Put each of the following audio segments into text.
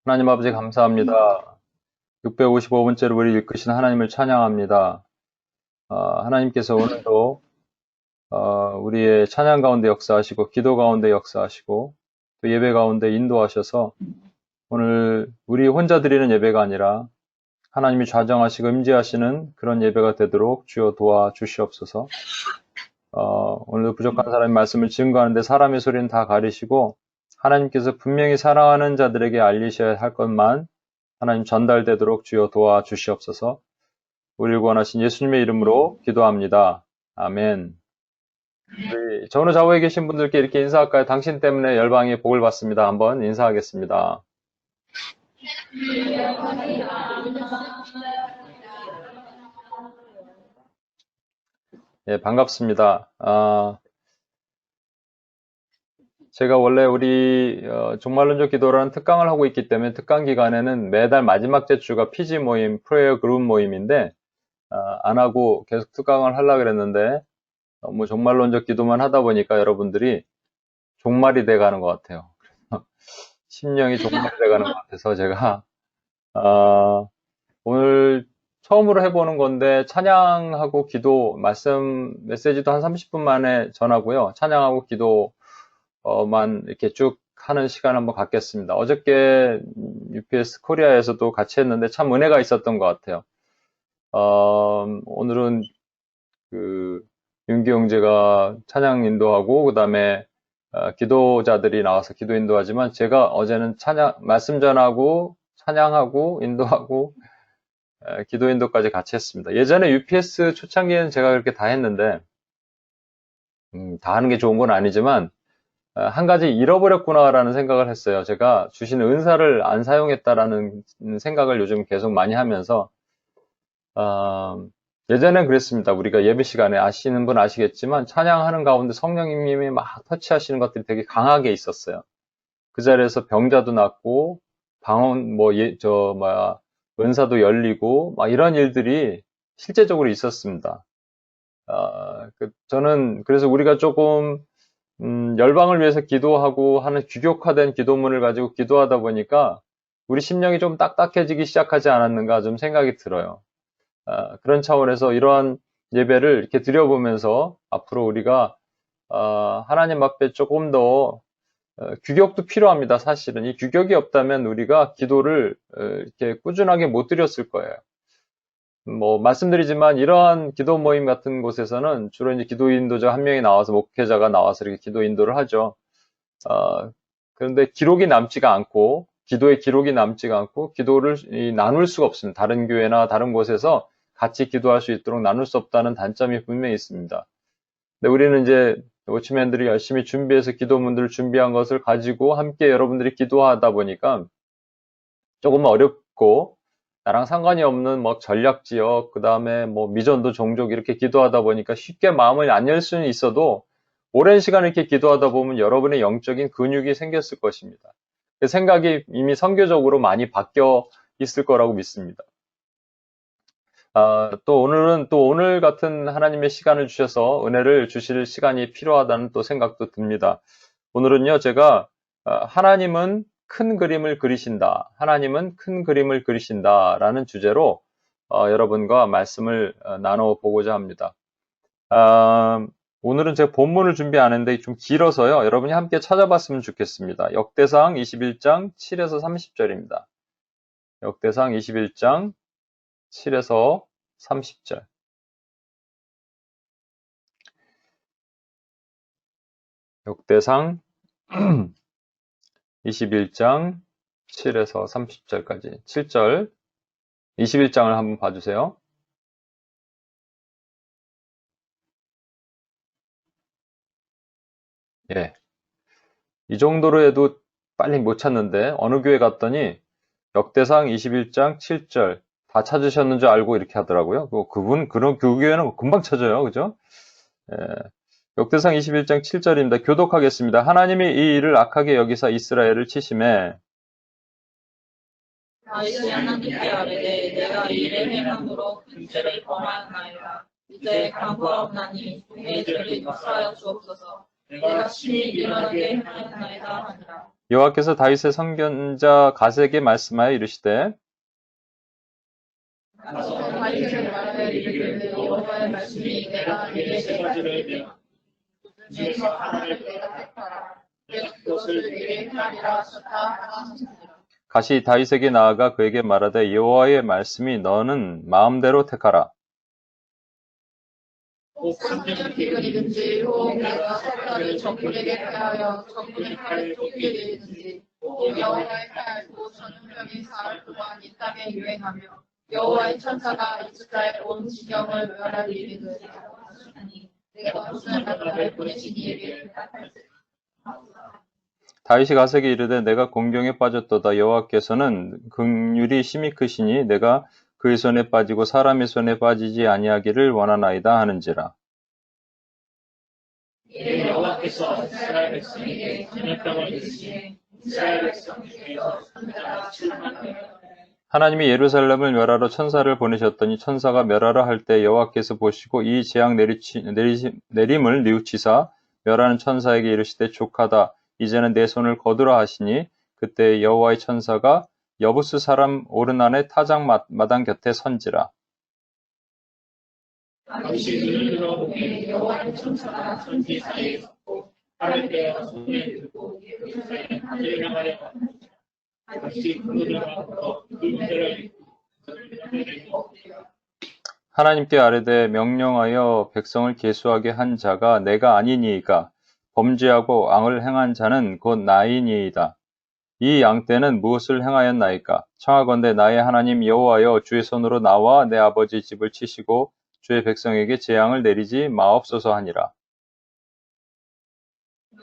하나님 아버지 감사합니다. 655번째로 우리 이끄신 하나님을 찬양합니다. 하나님께서 오늘도 우리의 찬양 가운데 역사하시고 기도 가운데 역사하시고 또 예배 가운데 인도하셔서 오늘 우리 혼자 드리는 예배가 아니라 하나님이 좌정하시고 임재하시는 그런 예배가 되도록 주여 도와주시옵소서. 오늘도 부족한 사람의 말씀을 증거하는데 사람의 소리는 다 가리시고 하나님께서 분명히 사랑하는 자들에게 알리셔야 할 것만 하나님 전달되도록 주여 도와주시옵소서. 우리를 구원하신 예수님의 이름으로 기도합니다. 아멘. 우리 전후 좌우에 계신 분들께 이렇게 인사할까요? 당신 때문에 열방이 복을 받습니다. 한번 인사하겠습니다. 예, 반갑습니다. 제가 원래 우리 종말론적 기도라는 특강을 하고 있기 때문에 특강 기간에는 매달 마지막 주가 PG 모임, 프레이어 그룹 모임인데 안 하고 계속 특강을 하려고 그랬는데 너무 종말론적 기도만 하다 보니까 여러분들이 종말이 돼가는 것 같아요. 심령이 종말이 돼가는 것 같아서 제가 오늘 처음으로 해보는 건데 찬양하고 기도 말씀 메시지도 한 30분 만에 전하고요. 찬양하고 기도만 이렇게 쭉 하는 시간 한번 갖겠습니다. 어저께 UPS 코리아에서도 같이 했는데 참 은혜가 있었던 것 같아요. 오늘은 윤기 형제가 찬양 인도하고 그 다음에 기도자들이 나와서 기도 인도하지만 제가 어제는 말씀 전하고 찬양하고 인도하고 기도 인도까지 같이 했습니다. 예전에 UPS 초창기에는 제가 그렇게 다 했는데 다 하는 게 좋은 건 아니지만 한 가지 잃어버렸구나라는 생각을 했어요. 제가 주신 은사를 안 사용했다라는 생각을 요즘 계속 많이 하면서 예전엔 그랬습니다. 우리가 예배 시간에 아시는 분 아시겠지만 찬양하는 가운데 성령님이 막 터치하시는 것들이 되게 강하게 있었어요. 그 자리에서 병자도 낫고 방언 은사도 열리고 막 이런 일들이 실제적으로 있었습니다. 저는 그래서 우리가 조금 열방을 위해서 기도하고 하는 규격화된 기도문을 가지고 기도하다 보니까 우리 심령이 좀 딱딱해지기 시작하지 않았는가 좀 생각이 들어요. 그런 차원에서 이러한 예배를 이렇게 드려보면서 앞으로 우리가 하나님 앞에 조금 더 규격도 필요합니다. 사실은 이 규격이 없다면 우리가 기도를 이렇게 꾸준하게 못 드렸을 거예요. 말씀드리지만 이러한 기도 모임 같은 곳에서는 주로 이제 기도 인도자 한 명이 나와서 목회자가 나와서 이렇게 기도 인도를 하죠. 그런데 기록이 남지가 않고 기도의 기록이 남지가 않고 기도를 나눌 수가 없습니다. 다른 교회나 다른 곳에서 같이 기도할 수 있도록 나눌 수 없다는 단점이 분명히 있습니다. 근데 우리는 이제 워치맨들이 열심히 준비해서 기도문들을 준비한 것을 가지고 함께 여러분들이 기도하다 보니까 조금 어렵고 나랑 상관이 없는 전략지역, 그 다음에 미전도 종족 이렇게 기도하다 보니까 쉽게 마음을 안 열 수는 있어도 오랜 시간 이렇게 기도하다 보면 여러분의 영적인 근육이 생겼을 것입니다. 그 생각이 이미 선교적으로 많이 바뀌어 있을 거라고 믿습니다. 또 오늘은 또 오늘 같은 하나님의 시간을 주셔서 은혜를 주실 시간이 필요하다는 또 생각도 듭니다. 오늘은요, 제가 하나님은 큰 그림을 그리신다. 하나님은 큰 그림을 그리신다. 라는 주제로 여러분과 말씀을 나눠보고자 합니다. 오늘은 제가 본문을 준비 안 했는데 좀 길어서요. 여러분이 함께 찾아봤으면 좋겠습니다. 역대상 21장 7에서 30절입니다. 역대상 21장 7에서 30절. 역대상 21장 7에서 30절까지. 7절, 21장을 한번 봐주세요. 예. 이 정도로 해도 빨리 못 찾는데, 어느 교회 갔더니, 역대상 21장 7절, 다 찾으셨는 줄 알고 이렇게 하더라고요. 그 교회는 금방 찾아요. 그죠? 예. 역대상 21장 7절입니다. 교독하겠습니다. 하나님이 이 일을 악하게 여기사 이스라엘을 치심에 다윗이 하나님께 아뢰되 내가 이 일을 행함으로 큰 죄를 범하였나이다. 이제 강구하옵나니 내 죄를 용서하여 주옵소서. 내가 친히 일어나게 하였나이다 하니라. 여호와께서 다윗의 선견자 가세에게 말씀하여 이르시되 다윗에게 말하여 이르되 여호와의 말씀이 내가 네게 세 가지를 내가 중에서 하나를 내가 택하라. 내가 그것을 네게 행하리라 하셨다 하시니라. 가시 다윗에게 나아가 그에게 말하되 여호와의 말씀이 너는 마음대로 택하라. 혹 3년 기근이든지 혹 내가 석달을 적군에게 패하여 적군의 팔을 쫓게 되든지 혹 여호와의 팔 곧 전염병이 사흘 동안 이 땅에 유행하며 여호와의 천사가 이스라엘 온 지경을 멸할 일이든지 하니 내가 무슨 나라를 보내신 이에게 대답할지. 다윗이 가세에게 이르되 내가 공경에 빠졌도다. 여호와께서는 긍휼이 심히 크시니 내가 그의 손에 빠지고 사람의 손에 빠지지 아니하기를 원하나이다 하는지라. 이에 여호와께서 이스라엘 백성에게 전염병을 내리시니 이스라엘 백성 중에서 천사가 7만 명이었으되 하나님이 예루살렘을 멸하러 천사를 보내셨더니 천사가 멸하러 할 때 여호와께서 보시고 이 재앙 내림을 뉘우치사 멸하는 천사에게 이르시되 족하다. 이제는 내 손을 거두라 하시니 그때 여호와의 천사가 여부스 사람 오르난의 타작 마당 곁에 선지라. 다윗이 눈을 들어보니 여호와의 천사가 천지 사이에 섰고 팔을 떼어 손에 들고 예루살렘 하늘을 향하여 갔는지라. 다윗이 그들을 막고 물대를 입고 그들을 먹으려 하나님께 아뢰되 명령하여 백성을 계수하게 한 자가 내가 아니니이까 범죄하고 앙을 행한 자는 곧 나이니이다. 이 양 떼는 무엇을 행하였나이까? 청하건대 나의 하나님 여호와여 주의 손으로 나와 내 아버지 집을 치시고 주의 백성에게 재앙을 내리지 마옵소서 하니라.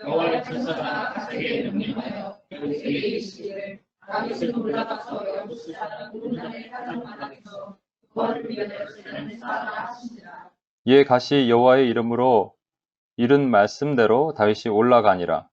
여호와의 천사가 가세에게 명령하여 여부스에게 이르시기를 다윗은 올라가서 여부스 사람 오르난의 타작마당에서 그와를 위하여 제단을 쌓으라 하시니라. 이에 가시 여호와의 이름으로 이른 말씀대로 다윗이 올라가니라.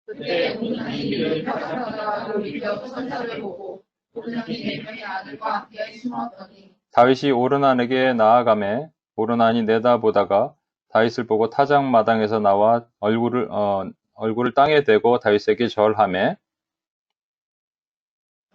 그때 오르난이 이를 펴다가 돌이켜 천사를 보고 오르난이 네 명의 아들과 함께 숨었더니 다윗이 오르난에게 나아가매 오르난이 내다보다가 다윗을 보고 타작 마당에서 나와 얼굴을 땅에 대고 다윗에게 절하매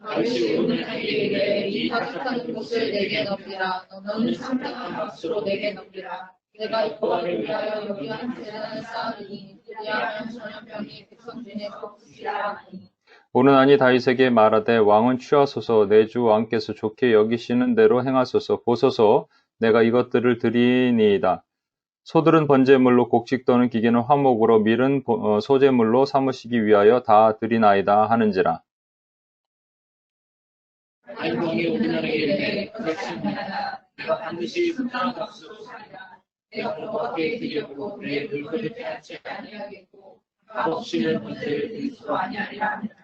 다윗이 오르난에게 이르되 이 타작하는 곳을 내게 넘기라. 너는 상당한 값으로 내게 넘기라. 내가 여호와를 위하여 여기 한 제단을 쌓으니 그리하면 전염병이 백성 중에 없으리라 하니. 오르난이 다윗에게 말하되 왕은 취하소서 내 주 왕께서 좋게 여기시는 대로 행하소서 보소서 내가 이것들을 드리니이다. 소들은 번제물로 곡식 또는 기계는 화목으로 밀은 소제물로 삼으시기 위하여 다 드리나이다 하는지라. 다윗 왕이 오르난에게 이르되 그것이 아니라 내가 반드시 상당한 값으로 사리라. 내가 여호와께 드렸고 내 물건을 빼앗지 아니하겠고 값 없이는 번제를 드릴 수 아니하리라 하니라.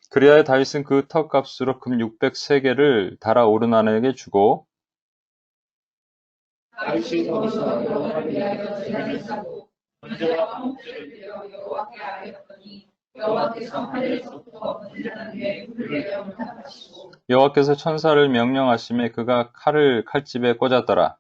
그리하여 다윗은 그 턱값으로 금 600세겔을 달아 오르난에게 주고 다윗이 거기서 여호와를 위하여 제단을 쌓고 번제와 화목제를 드려 여호와께 아뢰었더니 여호와께서 하늘에서부터 번제하는 데 불을 내려 응답하시고 여호와께서 천사를 명령하심에 그가 칼을 칼집에 꽂았더라.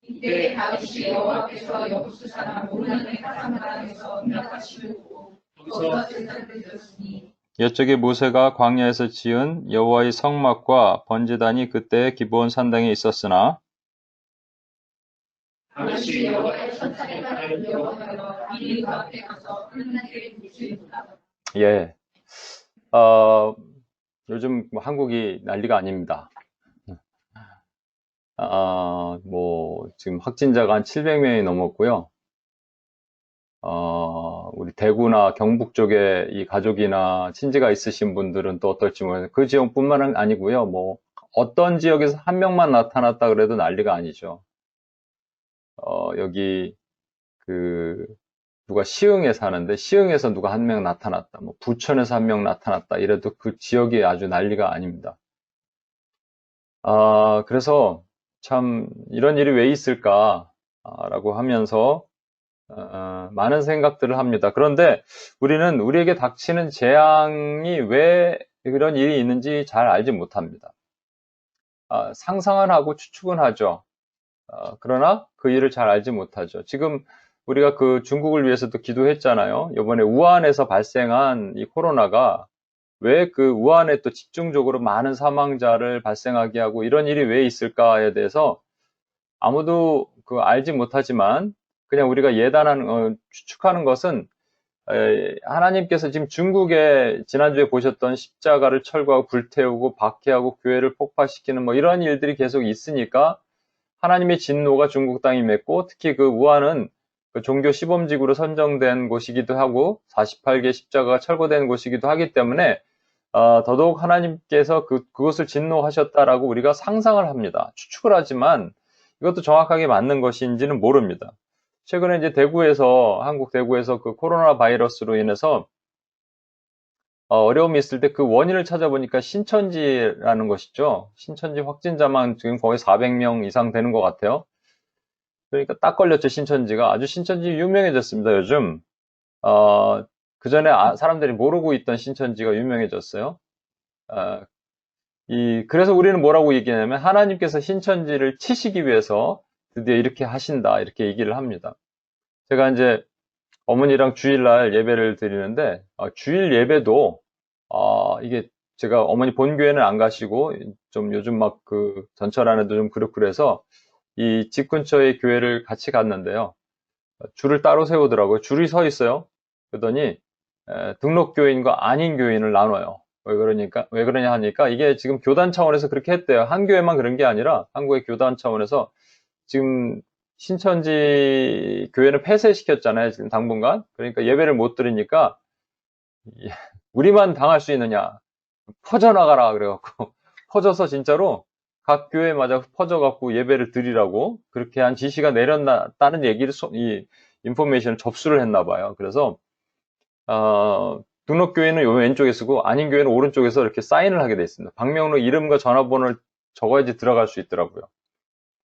이때 다윗이 여호와께서 여부스 사람 오르난의 타작마당에서 응답하심을 보고 거기서 제단을 드렸으니 옛적에 모세가 광야에서 지은 여호와의 성막과 번제단이 그때의 기브온 산당에 있었으나 다윗이 여호와의 천사의 말을 여호와여 이리 그 앞에 가서 오르난에게 묻지이다. 예, 요즘 뭐 한국이 난리가 아닙니다. 지금 확진자가 한 700명이 넘었고요. 우리 대구나 경북 쪽에 이 가족이나 친지가 있으신 분들은 또 어떨지 모르겠어요. 그 지역뿐만 아니고요. 뭐 어떤 지역에서 한 명만 나타났다 그래도 난리가 아니죠. 여기 누가 시흥에 사는데 시흥에서 누가 한 명 나타났다. 뭐 부천에서 한 명 나타났다. 이래도 그 지역이 아주 난리가 아닙니다. 그래서 참 이런 일이 왜 있을까라고 하면서 많은 생각들을 합니다. 그런데 우리는 우리에게 닥치는 재앙이 왜 그런 일이 있는지 잘 알지 못합니다. 상상은 하고 추측은 하죠. 그러나 그 일을 잘 알지 못하죠. 지금 우리가 그 중국을 위해서도 기도했잖아요. 이번에 우한에서 발생한 이 코로나가 왜 그 우한에 또 집중적으로 많은 사망자를 발생하게 하고 이런 일이 왜 있을까에 대해서 아무도 그 알지 못하지만 그냥 우리가 추측하는 것은 하나님께서 지금 중국에 지난주에 보셨던 십자가를 철거하고 불태우고 박해하고 교회를 폭파시키는 뭐 이런 일들이 계속 있으니까 하나님의 진노가 중국 땅에 맺고 특히 그 우한은 그 종교 시범지구로 선정된 곳이기도 하고 48개 십자가가 철거된 곳이기도 하기 때문에 더더욱 하나님께서 그것을 진노하셨다라고 우리가 상상을 합니다. 추측을 하지만 이것도 정확하게 맞는 것인지는 모릅니다. 최근에 이제 한국 대구에서 그 코로나 바이러스로 인해서 어려움이 있을 때 그 원인을 찾아보니까 신천지라는 것이죠. 신천지 확진자만 지금 거의 400명 이상 되는 것 같아요. 그러니까 딱 걸렸죠, 신천지가. 아주 신천지 유명해졌습니다, 요즘. 그 전에 사람들이 모르고 있던 신천지가 유명해졌어요. 그래서 우리는 뭐라고 얘기하냐면, 하나님께서 신천지를 치시기 위해서 드디어 이렇게 하신다, 이렇게 얘기를 합니다. 제가 이제 어머니랑 주일날 예배를 드리는데, 주일 예배도, 이게 제가 어머니 본교회는 안 가시고, 좀 요즘 막 그 전철 안에도 좀 그렇고 그래서, 이 집 근처의 교회를 같이 갔는데요. 줄을 따로 세우더라고요. 줄이 서 있어요. 그러더니 등록 교인과 아닌 교인을 나눠요. 왜 그러냐 하니까 이게 지금 교단 차원에서 그렇게 했대요. 한 교회만 그런 게 아니라 한국의 교단 차원에서 지금 신천지 교회는 폐쇄시켰잖아요. 지금 당분간. 그러니까 예배를 못 드리니까 우리만 당할 수 있느냐. 퍼져나가라 그래갖고 퍼져서 진짜로 각 교회마다 퍼져갖고 예배를 드리라고 그렇게 한 지시가 내렸다는 얘기를 이 인포메이션을 접수를 했나 봐요. 그래서 등록 교회는 요 왼쪽에 쓰고 아닌 교회는 오른쪽에서 이렇게 사인을 하게 돼 있습니다. 방명록 이름과 전화번호를 적어야지 들어갈 수 있더라고요.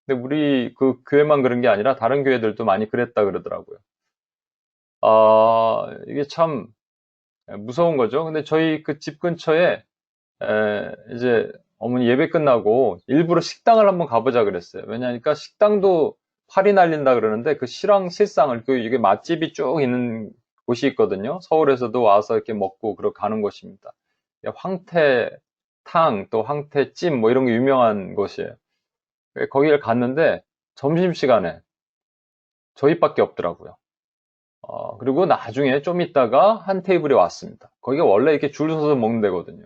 근데 우리 그 교회만 그런 게 아니라 다른 교회들도 많이 그랬다 그러더라고요. 이게 참 무서운 거죠. 근데 저희 그 집 근처에 이제 어머니 예배 끝나고 일부러 식당을 한번 가보자 그랬어요. 왜냐하니까 식당도 팔이 날린다 그러는데 그 실상을 이게 맛집이 쭉 있는 곳이 있거든요. 서울에서도 와서 이렇게 먹고 그렇게 가는 곳입니다. 황태탕 또 황태찜 뭐 이런 게 유명한 곳이에요. 거기를 갔는데 점심시간에 저희밖에 없더라고요. 그리고 나중에 좀 있다가 한 테이블에 왔습니다. 거기가 원래 이렇게 줄 서서 먹는 데거든요.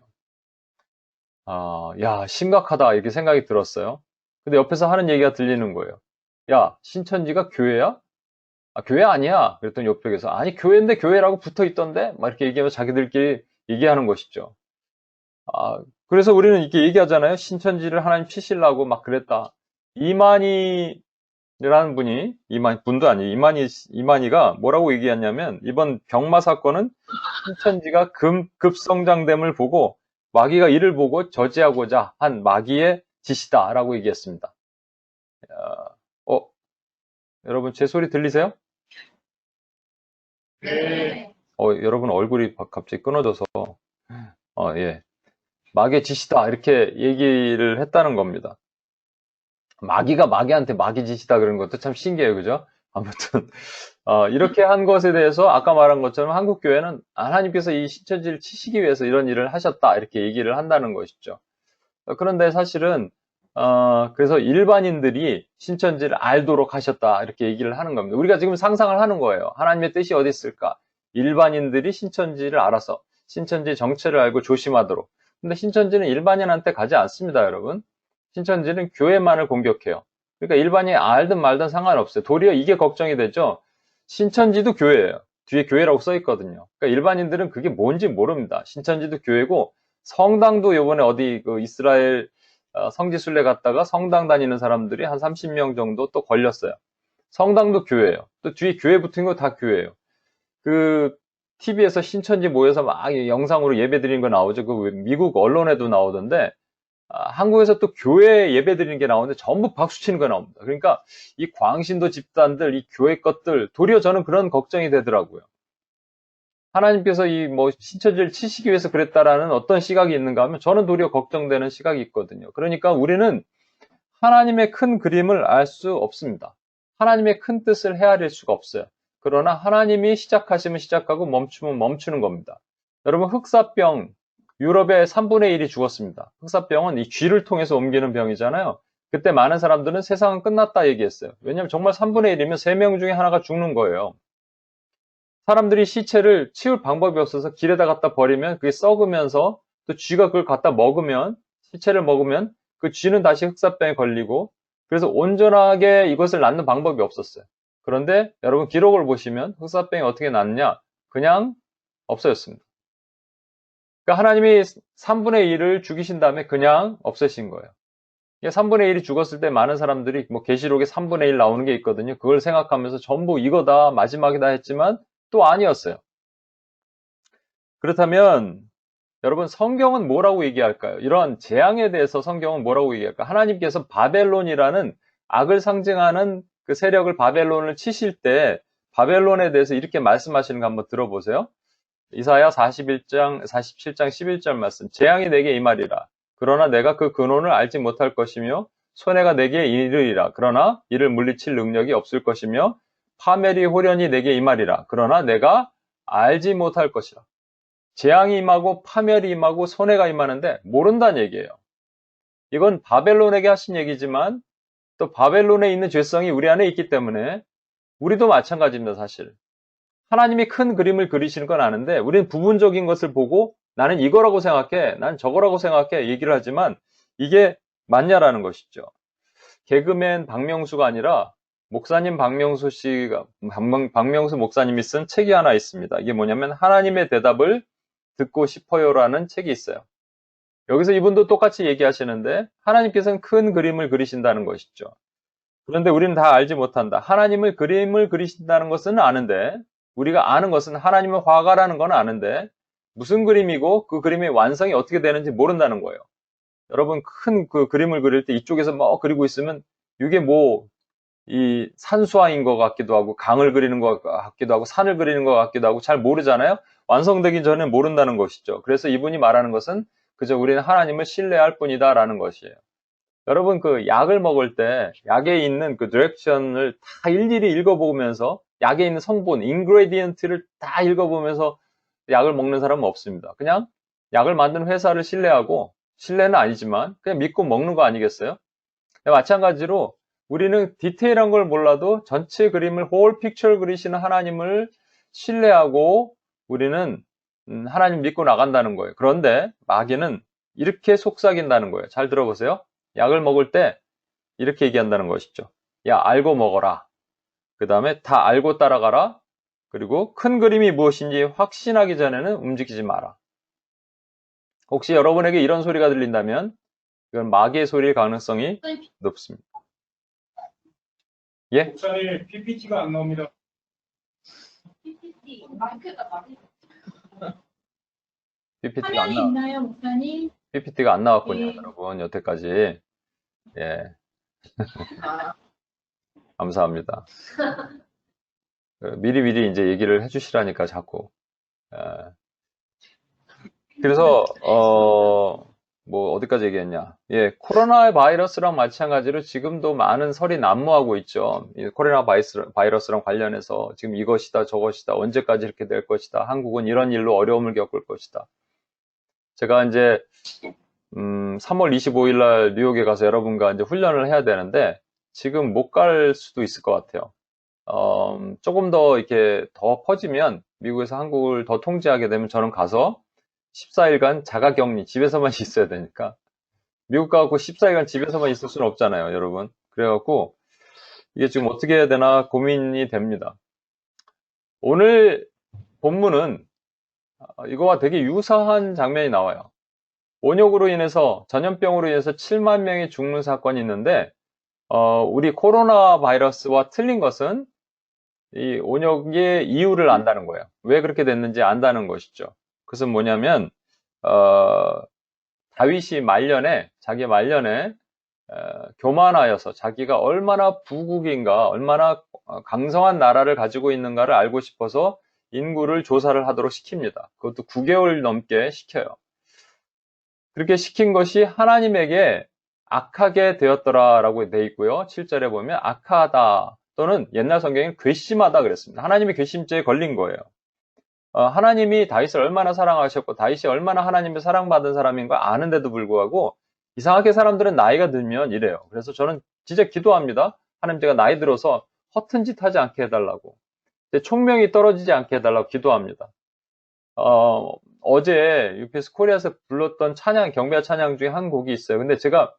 야, 심각하다, 이렇게 생각이 들었어요. 근데 옆에서 하는 얘기가 들리는 거예요. 야, 신천지가 교회야? 교회 아니야. 그랬더니 옆에서, 아니, 교회인데 교회라고 붙어 있던데? 막 이렇게 얘기하면 자기들끼리 얘기하는 것이죠. 그래서 우리는 이렇게 얘기하잖아요. 신천지를 하나님 치시려고 막 그랬다. 이만희라는 분이, 분도 아니에요. 이만희가 뭐라고 얘기했냐면, 이번 병마 사건은 신천지가 급성장됨을 보고, 마귀가 이를 보고 저지하고자 한 마귀의 짓이다라고 얘기했습니다. 여러분 제 소리 들리세요? 네. 여러분 얼굴이 갑자기 끊어져서 예. 마귀의 짓이다 이렇게 얘기를 했다는 겁니다. 마귀가 마귀한테 마귀 짓이다 그런 것도 참 신기해요, 그죠? 아무튼 이렇게 한 것에 대해서 아까 말한 것처럼 한국 교회는 하나님께서 이 신천지를 치시기 위해서 이런 일을 하셨다 이렇게 얘기를 한다는 것이죠. 그런데 사실은 그래서 일반인들이 신천지를 알도록 하셨다 이렇게 얘기를 하는 겁니다. 우리가 지금 상상을 하는 거예요. 하나님의 뜻이 어디 있을까? 일반인들이 신천지를 알아서 신천지 정체를 알고 조심하도록. 근데 신천지는 일반인한테 가지 않습니다, 여러분. 신천지는 교회만을 공격해요. 그러니까 일반인이 알든 말든 상관없어요. 도리어 이게 걱정이 되죠. 신천지도 교회예요. 뒤에 교회라고 써 있거든요. 그러니까 일반인들은 그게 뭔지 모릅니다. 신천지도 교회고 성당도 이번에 어디 그 이스라엘 성지순례 갔다가 성당 다니는 사람들이 한 30명 정도 또 걸렸어요. 성당도 교회예요. 또 뒤에 교회 붙은 거 다 교회예요. 그 TV에서 신천지 모여서 막 영상으로 예배 드리는 거 나오죠. 그 미국 언론에도 나오던데 한국에서 또 교회 예배 드리는 게 나오는데 전부 박수 치는 거 나옵니다. 그러니까 이 광신도 집단들, 이 교회 것들 도리어 저는 그런 걱정이 되더라고요. 하나님께서 이 뭐 신천지를 치시기 위해서 그랬다라는 어떤 시각이 있는가 하면 저는 도리어 걱정되는 시각이 있거든요. 그러니까 우리는 하나님의 큰 그림을 알 수 없습니다. 하나님의 큰 뜻을 헤아릴 수가 없어요. 그러나 하나님이 시작하시면 시작하고 멈추면 멈추는 겁니다. 여러분, 흑사병, 유럽의 3분의 1이 죽었습니다. 흑사병은 이 쥐를 통해서 옮기는 병이잖아요. 그때 많은 사람들은 세상은 끝났다 얘기했어요. 왜냐하면 정말 3분의 1이면 3명 중에 하나가 죽는 거예요. 사람들이 시체를 치울 방법이 없어서 길에다 갖다 버리면 그게 썩으면서 또 쥐가 그걸 갖다 먹으면, 시체를 먹으면 그 쥐는 다시 흑사병에 걸리고, 그래서 온전하게 이것을 낫는 방법이 없었어요. 그런데 여러분 기록을 보시면 흑사병이 어떻게 낫냐? 그냥 없어졌습니다. 그러니까 하나님이 3분의 1을 죽이신 다음에 그냥 없애신 거예요. 3분의 1이 죽었을 때 많은 사람들이 뭐 계시록에 3분의 1 나오는 게 있거든요. 그걸 생각하면서 전부 이거다, 마지막이다 했지만 또 아니었어요. 그렇다면 여러분, 성경은 뭐라고 얘기할까요? 이러한 재앙에 대해서 성경은 뭐라고 얘기할까요? 하나님께서 바벨론이라는 악을 상징하는 그 세력을, 바벨론을 치실 때 바벨론에 대해서 이렇게 말씀하시는 거 한번 들어보세요. 이사야 47장 11절 말씀. 재앙이 내게 임하리라. 그러나 내가 그 근원을 알지 못할 것이며 손해가 내게 이르리라. 그러나 이를 물리칠 능력이 없을 것이며 파멸이 호련히 내게 임하리라. 그러나 내가 알지 못할 것이라. 재앙이 임하고 파멸이 임하고 손해가 임하는데 모른다는 얘기예요. 이건 바벨론에게 하신 얘기지만 또 바벨론에 있는 죄성이 우리 안에 있기 때문에 우리도 마찬가지입니다, 사실. 하나님이 큰 그림을 그리시는 건 아는데 우리는 부분적인 것을 보고 나는 이거라고 생각해, 난 저거라고 생각해 얘기를 하지만 이게 맞냐라는 것이죠. 개그맨 박명수가 아니라 목사님 박명수 목사님이 쓴 책이 하나 있습니다. 이게 뭐냐면 하나님의 대답을 듣고 싶어요라는 책이 있어요. 여기서 이분도 똑같이 얘기하시는데 하나님께서는 큰 그림을 그리신다는 것이죠. 그런데 우리는 다 알지 못한다. 하나님을 그림을 그리신다는 것은 아는데, 우리가 아는 것은 하나님의 화가라는 건 아는데 무슨 그림이고 그 그림의 완성이 어떻게 되는지 모른다는 거예요. 여러분, 큰 그 그림을 그릴 때 이쪽에서 뭐 그리고 있으면 이게 뭐 이 산수화인 것 같기도 하고 강을 그리는 것 같기도 하고 산을 그리는 것 같기도 하고 잘 모르잖아요. 완성되기 전에 모른다는 것이죠. 그래서 이분이 말하는 것은 그저 우리는 하나님을 신뢰할 뿐이다라는 것이에요. 여러분, 그 약을 먹을 때 약에 있는 그 디렉션을 다 일일이 읽어보면서 약에 있는 성분, 인그레디언트를 다 읽어보면서 약을 먹는 사람은 없습니다. 그냥 약을 만드는 회사를 신뢰하고, 신뢰는 아니지만 그냥 믿고 먹는 거 아니겠어요? 마찬가지로 우리는 디테일한 걸 몰라도 전체 그림을, 홀 픽처를 그리시는 하나님을 신뢰하고 우리는 하나님 믿고 나간다는 거예요. 그런데 마귀는 이렇게 속삭인다는 거예요. 잘 들어보세요. 약을 먹을 때 이렇게 얘기한다는 것이죠. 야, 알고 먹어라. 그 다음에 다 알고 따라가라. 그리고 큰 그림이 무엇인지 확신하기 전에는 움직이지 마라. 혹시 여러분에게 이런 소리가 들린다면 이건 마귀의 소리일 가능성이 높습니다. 예? 목사님, PPT가 안 나옵니다. PPT가 안 화면이 나와. 있나요, 목사님? PPT가 안 나왔군요, 네. 여러분. 여태까지. 예. 감사합니다. 미리미리 이제 얘기를 해주시라니까 자꾸. 예. 그래서 뭐 어디까지 얘기했냐? 예, 코로나 바이러스랑 마찬가지로 지금도 많은 설이 난무하고 있죠. 이 코로나 바이러스랑 관련해서 지금 이것이다 저것이다 언제까지 이렇게 될 것이다. 한국은 이런 일로 어려움을 겪을 것이다. 제가 이제 3월 25일 날 뉴욕에 가서 여러분과 이제 훈련을 해야 되는데 지금 못 갈 수도 있을 것 같아요. 조금 더 이렇게 더 퍼지면 미국에서 한국을 더 통제하게 되면 저는 가서 14일간 자가격리, 집에서만 있어야 되니까. 미국 가고 14일간 집에서만 있을 수는 없잖아요, 여러분. 그래갖고, 이게 지금 어떻게 해야 되나 고민이 됩니다. 오늘 본문은 이거와 되게 유사한 장면이 나와요. 온역으로 인해서, 전염병으로 인해서 7만 명이 죽는 사건이 있는데, 우리 코로나 바이러스와 틀린 것은 이 온역의 이유를 안다는 거예요. 왜 그렇게 됐는지 안다는 것이죠. 그것은 뭐냐면 다윗이 자기 말년에 교만하여서 자기가 얼마나 부국인가, 얼마나 강성한 나라를 가지고 있는가를 알고 싶어서 인구를 조사를 하도록 시킵니다. 그것도 9개월 넘게 시켜요. 그렇게 시킨 것이 하나님에게 악하게 되었더라라고 돼 있고요. 7절에 보면 악하다, 또는 옛날 성경에는 괘씸하다 그랬습니다. 하나님의 괘씸죄에 걸린 거예요. 하나님이 다윗을 얼마나 사랑하셨고 다윗이 얼마나 하나님의 사랑받은 사람인 거 아는데도 불구하고 이상하게 사람들은 나이가 들면 이래요. 그래서 저는 진짜 기도합니다. 하나님, 제가 나이 들어서 허튼 짓 하지 않게 해달라고, 제 총명이 떨어지지 않게 해달라고 기도합니다. 어제 UPS 코리아에서 불렀던 찬양, 경배 찬양 중에 한 곡이 있어요. 근데 제가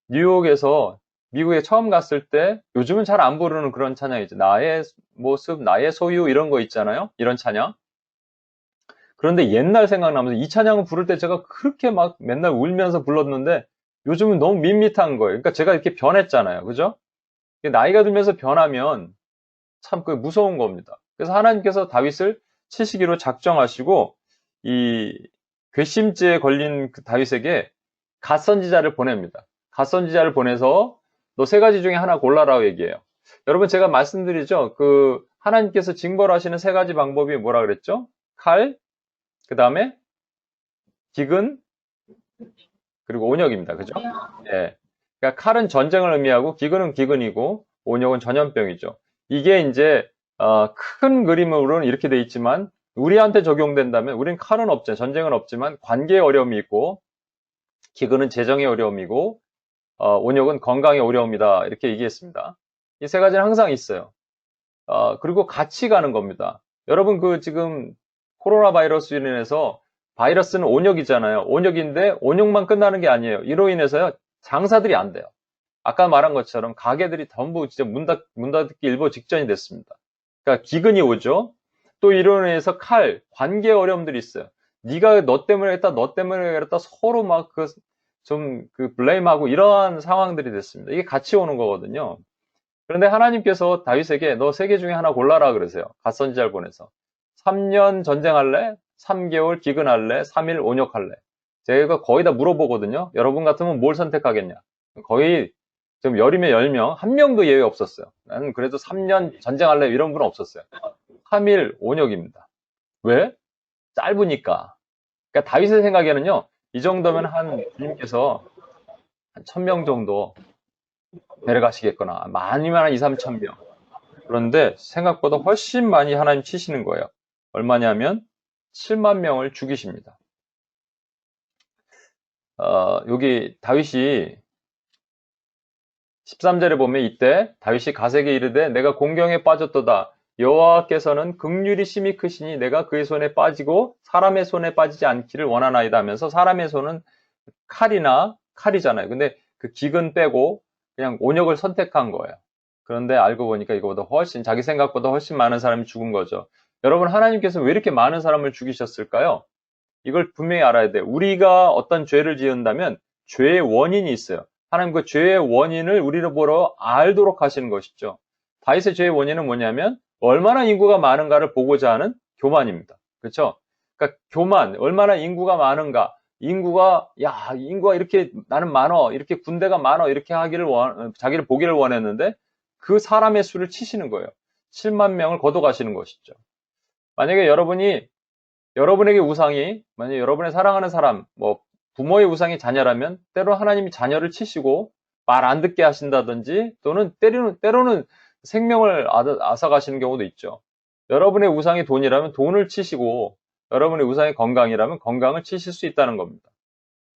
뉴욕에서 미국에 처음 갔을 때, 요즘은 잘 안 부르는 그런 찬양이죠. 나의 모습, 나의 소유, 이런 거 있잖아요. 이런 찬양. 그런데 옛날 생각나면서 이 찬양을 부를 때 제가 그렇게 막 맨날 울면서 불렀는데 요즘은 너무 밋밋한 거예요. 그러니까 제가 이렇게 변했잖아요. 그죠? 나이가 들면서 변하면 참 그 무서운 겁니다. 그래서 하나님께서 다윗을 치시기로 작정하시고 이 괘씸죄에 걸린 그 다윗에게 갓선지자를 보냅니다. 갓선지자를 보내서 너 세 가지 중에 하나 골라라고 얘기해요. 여러분, 제가 말씀드리죠. 그 하나님께서 징벌하시는 세 가지 방법이 뭐라 그랬죠? 칼, 그 다음에 기근, 그리고 온역입니다. 그죠? 예. 그러니까 칼은 전쟁을 의미하고 기근은 기근이고 온역은 전염병이죠. 이게 이제 큰 그림으로는 이렇게 돼 있지만 우리한테 적용된다면, 우린 칼은 없죠. 전쟁은 없지만 관계의 어려움이 있고, 기근은 재정의 어려움이고, 온역은 건강의 어려움이다, 이렇게 얘기했습니다. 이 세 가지는 항상 있어요. 그리고 같이 가는 겁니다. 여러분, 그 지금 코로나 바이러스로 인해서, 바이러스는 온역이잖아요. 온역인데 온역만 끝나는 게 아니에요. 이로 인해서요, 장사들이 안 돼요. 아까 말한 것처럼 가게들이 전부 진짜 문 닫기 일보 직전이 됐습니다. 그러니까 기근이 오죠. 또 이로 인해서 관계 어려움들이 있어요. 네가 너 때문에 했다, 너 때문에 했다, 서로 막 블레임하고 이러한 상황들이 됐습니다. 이게 같이 오는 거거든요. 그런데 하나님께서 다윗에게 너 세 개 중에 하나 골라라 그러세요. 갓선지자를 보내서. 3년 전쟁할래? 3개월 기근할래? 3일 온역할래? 제가 거의 다 물어보거든요. 여러분 같으면 뭘 선택하겠냐? 거의 좀 열이면 10명, 한 명도 예외 없었어요. 나는 그래도 3년 전쟁할래? 이런 분은 없었어요. 3일 온역입니다. 왜? 짧으니까. 그러니까 다윗의 생각에는요, 이 정도면 주님께서 한 1000명 정도 데려가시겠거나, 많이면 한 2, 3천 명. 그런데 생각보다 훨씬 많이 하나님 치시는 거예요. 얼마냐면 7만 명을 죽이십니다. 여기 다윗이 13절에 보면 이때 다윗이 갓에게 이르되 내가 공경에 빠졌도다. 여호와께서는 긍휼이 심히 크시니 내가 그의 손에 빠지고 사람의 손에 빠지지 않기를 원하나이다 하면서, 사람의 손은 칼이잖아요. 근데 그 기근 빼고 그냥 온역을 선택한 거예요. 그런데 알고 보니까 이거보다 자기 생각보다 훨씬 많은 사람이 죽은 거죠. 여러분, 하나님께서 왜 이렇게 많은 사람을 죽이셨을까요? 이걸 분명히 알아야 돼요. 우리가 어떤 죄를 지은다면 죄의 원인이 있어요. 하나님 그 죄의 원인을 우리로 보러 알도록 하시는 것이죠. 다윗의 죄의 원인은 뭐냐면 얼마나 인구가 많은가를 보고자 하는 교만입니다. 그렇죠? 그러니까 교만, 얼마나 인구가 많은가, 인구가 이렇게 나는 많어, 이렇게 군대가 많어, 이렇게 자기를 보기를 원했는데 그 사람의 수를 치시는 거예요. 7만 명을 걷어가시는 것이죠. 만약에 여러분에게 만약에 여러분의 사랑하는 사람, 부모의 우상이 자녀라면 때로 하나님이 자녀를 치시고 말 안 듣게 하신다든지, 또는 때로는 생명을 앗아가시는 경우도 있죠. 여러분의 우상이 돈이라면 돈을 치시고, 여러분의 우상이 건강이라면 건강을 치실 수 있다는 겁니다.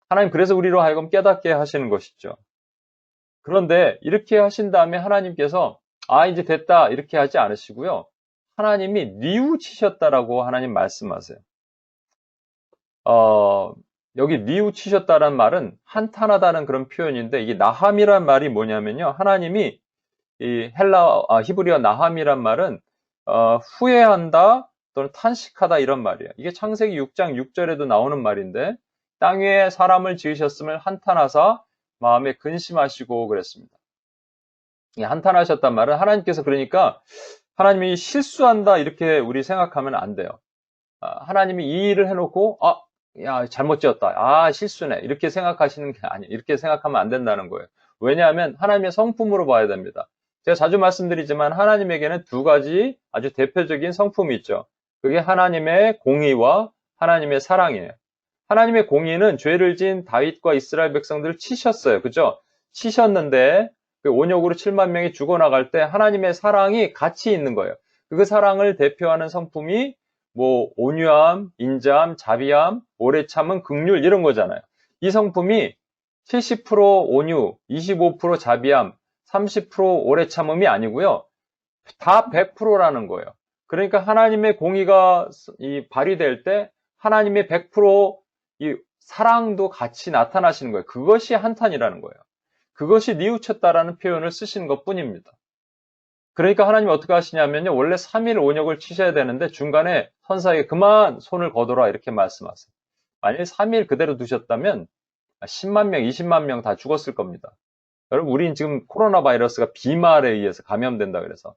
하나님 그래서 우리로 하여금 깨닫게 하시는 것이죠. 그런데 이렇게 하신 다음에 하나님께서 이제 됐다 이렇게 하지 않으시고요. 하나님이 뉘우치셨다라고 하나님 말씀하세요. 여기 뉘우치셨다는 말은 한탄하다는 그런 표현인데, 이게 나함이란 말이 뭐냐면요. 하나님이 이 히브리어 나함이란 말은 후회한다 또는 탄식하다 이런 말이에요. 이게 창세기 6장 6절에도 나오는 말인데, 땅 위에 사람을 지으셨음을 한탄하사 마음에 근심하시고 그랬습니다. 이 한탄하셨단 말은 하나님께서, 그러니까 하나님이 실수한다 이렇게 우리 생각하면 안 돼요. 하나님이 이 일을 해놓고 잘못 지었다, 실수네, 이렇게 생각하시는 게 아니에요. 이렇게 생각하면 안 된다는 거예요. 왜냐하면 하나님의 성품으로 봐야 됩니다. 제가 자주 말씀드리지만 하나님에게는 두 가지 아주 대표적인 성품이 있죠. 그게 하나님의 공의와 하나님의 사랑이에요. 하나님의 공의는 죄를 지은 다윗과 이스라엘 백성들을 치셨어요. 그죠? 치셨는데 그 온역으로 7만 명이 죽어나갈 때 하나님의 사랑이 같이 있는 거예요. 그 사랑을 대표하는 성품이 뭐 온유함, 인자함, 자비함, 오래 참음, 긍휼 이런 거잖아요. 이 성품이 70% 온유, 25% 자비함, 30% 오래 참음이 아니고요. 다 100%라는 거예요. 그러니까 하나님의 공의가 발휘될 때 하나님의 100%이 사랑도 같이 나타나시는 거예요. 그것이 한탄이라는 거예요. 그것이 뉘우쳤다라는 표현을 쓰시는 것 뿐입니다. 그러니까 하나님이 어떻게 하시냐면요. 원래 3일 온역을 치셔야 되는데 중간에 선사에게 그만 손을 거둬라 이렇게 말씀하세요. 만일 3일 그대로 두셨다면 10만 명, 20만 명 다 죽었을 겁니다. 여러분, 우린 지금 코로나 바이러스가 비말에 의해서 감염된다 그래서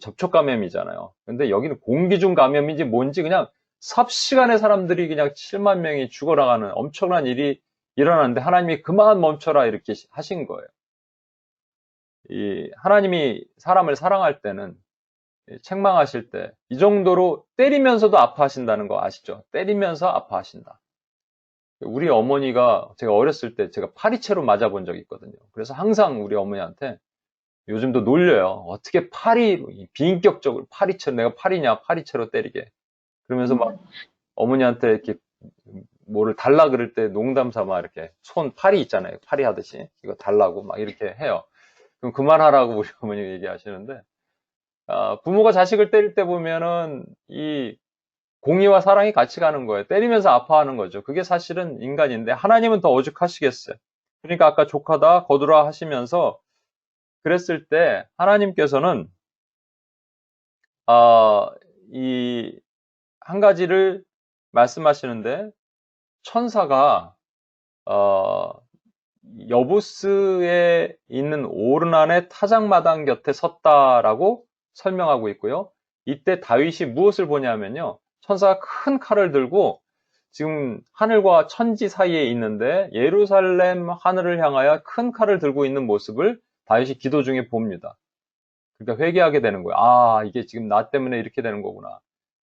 접촉 감염이잖아요. 근데 여기는 공기 중 감염인지 뭔지 그냥 삽시간에 사람들이 그냥 7만 명이 죽어나가는 엄청난 일이 일어났는데 하나님이 그만 멈춰라 이렇게 하신 거예요. 하나님이 사람을 사랑할 때는 책망하실 때 이 정도로 때리면서도 아파하신다는 거 아시죠? 때리면서 아파하신다. 우리 어머니가 제가 어렸을 때 제가 파리채로 맞아본 적이 있거든요. 그래서 항상 우리 어머니한테 요즘도 놀려요. 어떻게 비인격적으로 파리채로 내가 파리냐 파리채로 때리게. 그러면서 막 어머니한테 이렇게 뭐를 달라 그럴 때 농담 삼아 이렇게 손 파리 있잖아요. 파리 하듯이 이거 달라고 막 이렇게 해요. 그럼 그만하라고 우리 어머니 얘기하시는데 부모가 자식을 때릴 때 보면은 이 공의와 사랑이 같이 가는 거예요. 때리면서 아파하는 거죠. 그게 사실은 인간인데 하나님은 더 오죽하시겠어요. 그러니까 아까 족하다 거두라 하시면서 그랬을 때 하나님께서는 이 한 가지를 말씀하시는데 천사가 여부스에 있는 오르난의 타작마당 곁에 섰다라고 설명하고 있고요. 이때 다윗이 무엇을 보냐면요. 천사가 큰 칼을 들고 지금 하늘과 천지 사이에 있는데 예루살렘 하늘을 향하여 큰 칼을 들고 있는 모습을 다윗이 기도 중에 봅니다. 그러니까 회개하게 되는 거예요. 아, 이게 지금 나 때문에 이렇게 되는 거구나.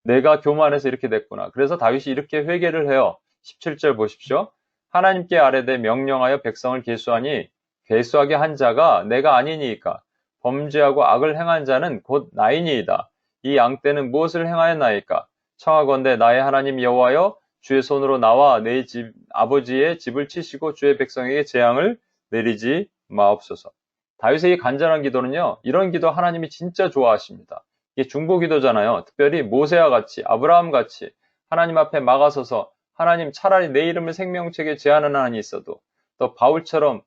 내가 교만해서 이렇게 됐구나. 그래서 다윗이 이렇게 회개를 해요. 17절 보십시오. 하나님께 아뢰되 명령하여 백성을 계수하니 계수하게 한 자가 내가 아니니이까 범죄하고 악을 행한 자는 곧 나이니이다. 이 양떼는 무엇을 행하였나이까? 청하건대 나의 하나님 여호와여 주의 손으로 나와 내 집 아버지의 집을 치시고 주의 백성에게 재앙을 내리지 마옵소서. 다윗의 이 간절한 기도는요. 이런 기도 하나님이 진짜 좋아하십니다. 이게 중보 기도잖아요. 특별히 모세와 같이 아브라함 같이 하나님 앞에 막아서서 하나님 차라리 내 이름을 생명책에 제하는 한이 있어도 또 바울처럼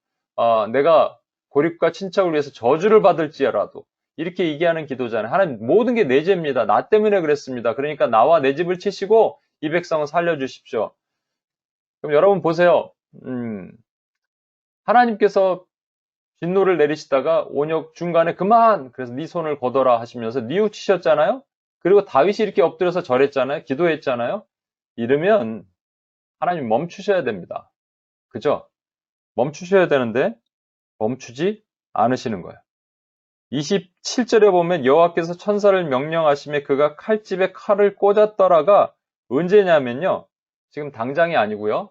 내가 고립과 친척을 위해서 저주를 받을지라도 이렇게 얘기하는 기도잖아요. 하나님 모든 게 내 죄입니다. 나 때문에 그랬습니다. 그러니까 나와 내 집을 치시고 이 백성을 살려주십시오. 그럼 여러분 보세요. 하나님께서 진노를 내리시다가 온역 중간에 그만 그래서 네 손을 거둬라 하시면서 뉘우치셨잖아요. 그리고 다윗이 이렇게 엎드려서 절했잖아요. 기도했잖아요. 이러면 하나님 멈추셔야 됩니다. 그죠? 멈추셔야 되는데 멈추지 않으시는 거예요. 27절에 보면 여호와께서 천사를 명령하심에 그가 칼집에 칼을 꽂았더라가 언제냐면요. 지금 당장이 아니고요.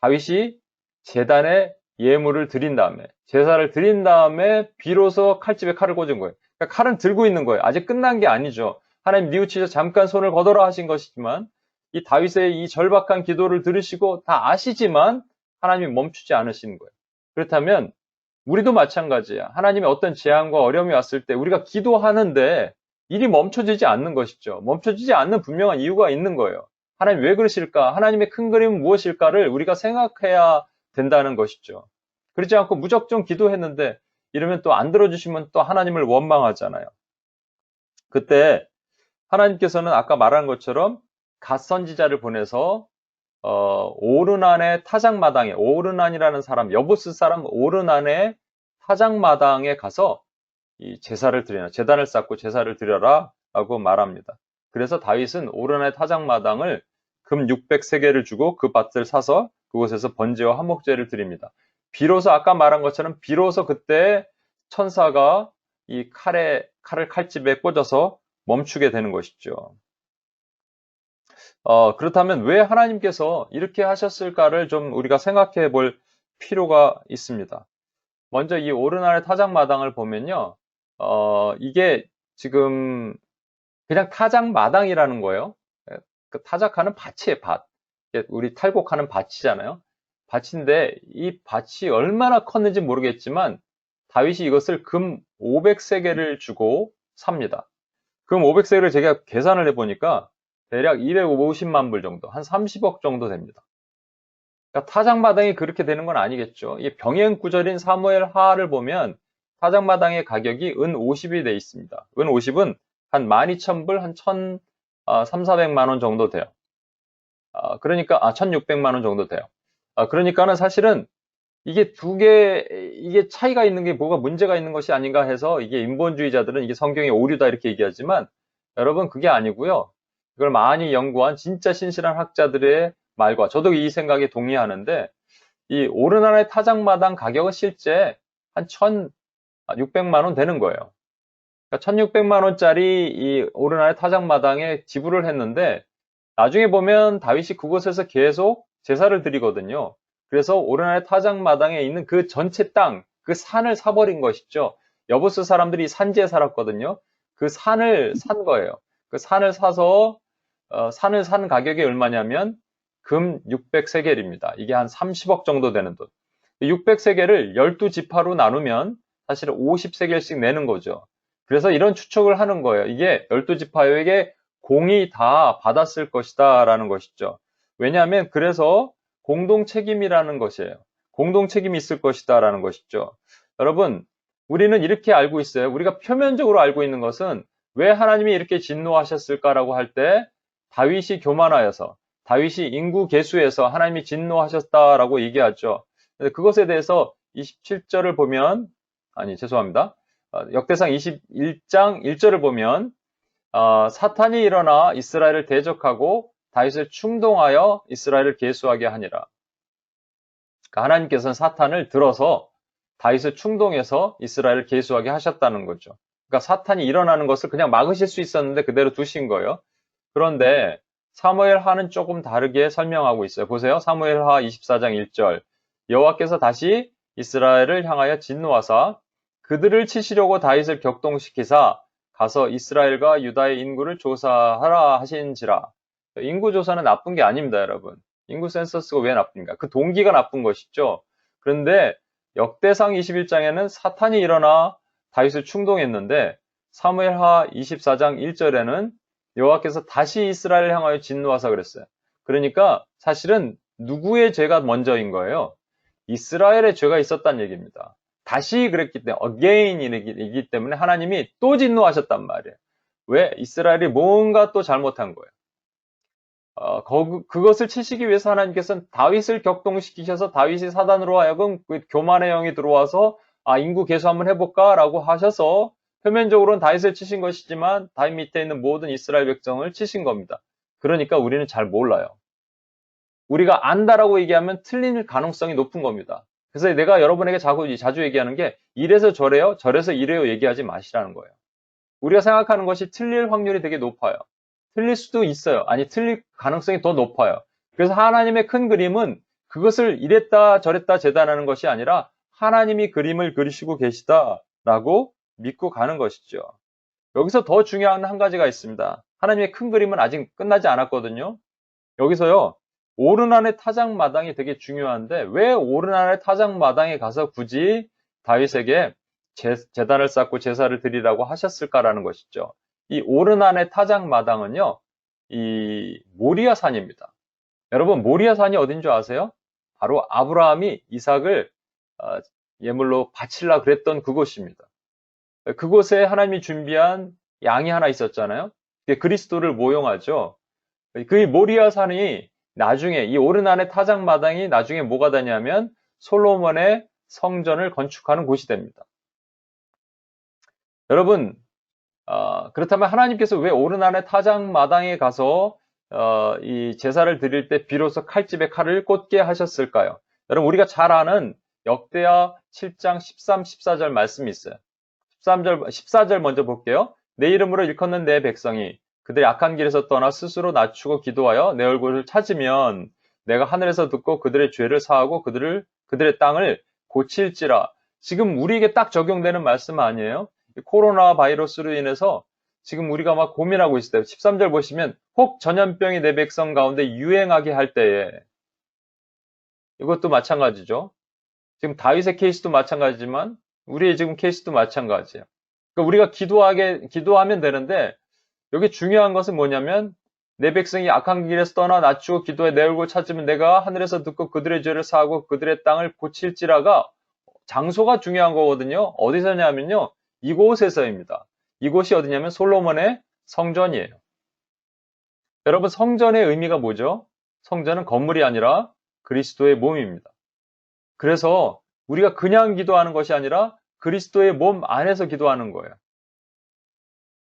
다윗이 제단에 예물을 드린 다음에 제사를 드린 다음에 비로소 칼집에 칼을 꽂은 거예요. 그러니까 칼은 들고 있는 거예요. 아직 끝난 게 아니죠. 하나님 뉘우치셔 잠깐 손을 거둬라 하신 것이지만 이 다윗의 이 절박한 기도를 들으시고 다 아시지만 하나님이 멈추지 않으시는 거예요. 그렇다면 우리도 마찬가지야. 하나님의 어떤 재앙과 어려움이 왔을 때 우리가 기도하는데 일이 멈춰지지 않는 것이죠. 멈춰지지 않는 분명한 이유가 있는 거예요. 하나님 왜 그러실까? 하나님의 큰 그림은 무엇일까를 우리가 생각해야 된다는 것이죠. 그렇지 않고 무작정 기도했는데 이러면 또 안 들어주시면 또 하나님을 원망하잖아요. 그때 하나님께서는 아까 말한 것처럼 갓선지자를 보내서 오르난의 타작마당에 오르난이라는 사람 여부스 사람 오르난의 타작마당에 가서 이 제사를 드리나 제단을 쌓고 제사를 드려라 라고 말합니다. 그래서 다윗은 오르난의 타작마당을 금 600세겔을 주고 그 밭을 사서 그곳에서 번제와 화목제를 드립니다. 비로소 아까 말한 것처럼 비로소 그때 천사가 이 칼을 칼집에 꽂아서 멈추게 되는 것이죠. 그렇다면 왜 하나님께서 이렇게 하셨을까를 좀 우리가 생각해 볼 필요가 있습니다. 먼저 이 오르날의 타작마당을 보면요. 이게 지금 그냥 타작마당이라는 거예요. 그 타작하는 밭이에요, 밭. 우리 탈곡하는 밭이잖아요. 밭인데 이 밭이 얼마나 컸는지 모르겠지만 다윗이 이것을 금 500세겔을 주고 삽니다. 금 500세겔을 제가 계산을 해보니까 대략 250만 불 정도, 한 30억 정도 됩니다. 그러니까 타작마당이 그렇게 되는 건 아니겠죠. 이 병행 구절인 사무엘 하를 보면 타작마당의 가격이 은 50이 돼 있습니다. 은 50은 한 12,000불, 한 1,300~400만 원 정도 돼요. 그러니까 1,600만 원 정도 돼요. 그러니까는 사실은 이게 이게 차이가 있는 게 뭐가 문제가 있는 것이 아닌가 해서 이게 인본주의자들은 이게 성경의 오류다 이렇게 얘기하지만 여러분 그게 아니고요. 이걸 많이 연구한 진짜 신실한 학자들의 말과 저도 이 생각에 동의하는데 이 오르날의 타작마당 가격은 실제 한 1,600만 원 되는 거예요. 그러니까 1,600만 원짜리 이 오르날의 타작마당에 지불을 했는데 나중에 보면 다윗이 그곳에서 계속 제사를 드리거든요. 그래서 오르날의 타작마당에 있는 그 전체 땅, 그 산을 사버린 것이죠. 여부스 사람들이 산지에 살았거든요. 그 산을 산 거예요. 그 산을 사서 산을 산 가격이 얼마냐면 금 600세겔입니다. 이게 한 30억 정도 되는 돈. 600세겔을 12지파로 나누면 사실 50세겔씩 내는 거죠. 그래서 이런 추측을 하는 거예요. 이게 12지파에게 공이 다 받았을 것이다 라는 것이죠. 왜냐하면 그래서 공동 책임이라는 것이에요. 공동 책임이 있을 것이다 라는 것이죠. 여러분, 우리는 이렇게 알고 있어요. 우리가 표면적으로 알고 있는 것은 왜 하나님이 이렇게 진노하셨을까라고 할 때 다윗이 교만하여서 다윗이 인구 계수에서 하나님이 진노하셨다라고 얘기하죠. 그것에 대해서 27절을 보면 죄송합니다. 역대상 21장 1절을 보면 사탄이 일어나 이스라엘을 대적하고 다윗을 충동하여 이스라엘을 계수하게 하니라. 그러니까 하나님께서는 사탄을 들어서 다윗을 충동해서 이스라엘을 계수하게 하셨다는 거죠. 그러니까 사탄이 일어나는 것을 그냥 막으실 수 있었는데 그대로 두신 거예요. 그런데 사무엘하는 조금 다르게 설명하고 있어요. 보세요. 사무엘하 24장 1절. 여호와께서 다시 이스라엘을 향하여 진노하사 그들을 치시려고 다윗을 격동시키사 가서 이스라엘과 유다의 인구를 조사하라 하신지라. 인구 조사는 나쁜 게 아닙니다, 여러분. 인구 센서스가 왜 나쁜가? 그 동기가 나쁜 것이죠. 그런데 역대상 21장에는 사탄이 일어나 다윗을 충동했는데 사무엘하 24장 1절에는 여호와께서 다시 이스라엘을 향하여 진노하사 그랬어요. 그러니까 사실은 누구의 죄가 먼저인 거예요? 이스라엘의 죄가 있었다는 얘기입니다. 다시 그랬기 때문에 again이기 때문에 하나님이 또 진노하셨단 말이에요. 왜? 이스라엘이 뭔가 또 잘못한 거예요. 그것을 치시기 위해서 하나님께서는 다윗을 격동시키셔서 다윗이 사단으로 하여금 그 교만의 영이 들어와서 인구 계수 한번 해볼까 라고 하셔서 표면적으로는 다윗을 치신 것이지만 다윗 밑에 있는 모든 이스라엘 백성을 치신 겁니다. 그러니까 우리는 잘 몰라요. 우리가 안다라고 얘기하면 틀릴 가능성이 높은 겁니다. 그래서 내가 여러분에게 자주 얘기하는 게 이래서 저래요, 저래서 이래요 얘기하지 마시라는 거예요. 우리가 생각하는 것이 틀릴 확률이 되게 높아요. 틀릴 수도 있어요. 아니, 틀릴 가능성이 더 높아요. 그래서 하나님의 큰 그림은 그것을 이랬다 저랬다 재단하는 것이 아니라 하나님이 그림을 그리시고 계시다라고 믿고 가는 것이죠. 여기서 더 중요한 한 가지가 있습니다. 하나님의 큰 그림은 아직 끝나지 않았거든요. 여기서요. 오르난의 타작마당이 되게 중요한데 왜 오르난의 타작마당에 가서 굳이 다윗에게 제단을 쌓고 제사를 드리라고 하셨을까라는 것이죠. 이 오르난의 타작마당은요. 이 모리아산입니다. 여러분 모리아산이 어딘 줄 아세요? 바로 아브라함이 이삭을 예물로 바치려고 그랬던 그곳입니다. 그곳에 하나님이 준비한 양이 하나 있었잖아요. 그게 그리스도를 모형하죠. 그 모리아산이 나중에 이 오르난의 타작마당이 나중에 뭐가 되냐면 솔로몬의 성전을 건축하는 곳이 됩니다. 여러분 그렇다면 하나님께서 왜 오르난의 타작마당에 가서 이 제사를 드릴 때 비로소 칼집에 칼을 꽂게 하셨을까요? 여러분 우리가 잘 아는 역대하 7장 13, 14절 말씀이 있어요. 14절 먼저 볼게요. 내 이름으로 일컫는 내 백성이 그들의 악한 길에서 떠나 스스로 낮추고 기도하여 내 얼굴을 찾으면 내가 하늘에서 듣고 그들의 죄를 사하고 그들의 땅을 고칠지라. 지금 우리에게 딱 적용되는 말씀 아니에요? 코로나 바이러스로 인해서 지금 우리가 막 고민하고 있을 때 13절 보시면 혹 전염병이 내 백성 가운데 유행하게 할 때에 이것도 마찬가지죠. 지금 다윗의 케이스도 마찬가지지만 우리의 지금 케이스도 마찬가지예요. 그러니까 우리가 기도하면 되는데 여기 중요한 것은 뭐냐면 내 백성이 악한 길에서 떠나 낮추고 기도해 내 얼굴 찾으면 내가 하늘에서 듣고 그들의 죄를 사하고 그들의 땅을 고칠지라가 장소가 중요한 거거든요. 어디서냐면요. 이곳에서입니다. 이곳이 어디냐면 솔로몬의 성전이에요. 여러분 성전의 의미가 뭐죠? 성전은 건물이 아니라 그리스도의 몸입니다. 그래서 우리가 그냥 기도하는 것이 아니라 그리스도의 몸 안에서 기도하는 거예요.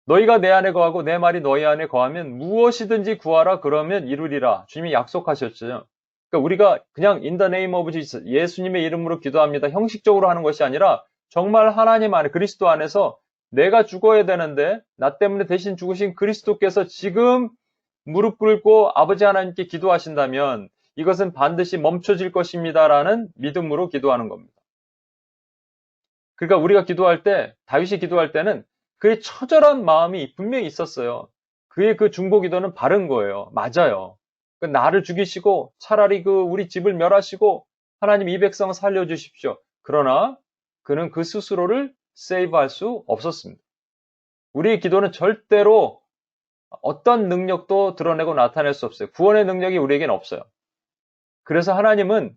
너희가 내 안에 거하고 내 말이 너희 안에 거하면 무엇이든지 구하라 그러면 이루리라. 주님이 약속하셨죠. 그러니까 우리가 그냥 in the name of Jesus, 예수님의 이름으로 기도합니다. 형식적으로 하는 것이 아니라 정말 하나님 안에 그리스도 안에서 내가 죽어야 되는데 나 때문에 대신 죽으신 그리스도께서 지금 무릎 꿇고 아버지 하나님께 기도하신다면 이것은 반드시 멈춰질 것입니다라는 믿음으로 기도하는 겁니다. 그러니까 우리가 기도할 때, 다윗이 기도할 때는 그의 처절한 마음이 분명히 있었어요. 그의 그 중보 기도는 바른 거예요. 맞아요. 나를 죽이시고 차라리 우리 집을 멸하시고 하나님 이 백성 살려주십시오. 그러나 그는 그 스스로를 세이브할 수 없었습니다. 우리의 기도는 절대로 어떤 능력도 드러내고 나타낼 수 없어요. 구원의 능력이 우리에겐 없어요. 그래서 하나님은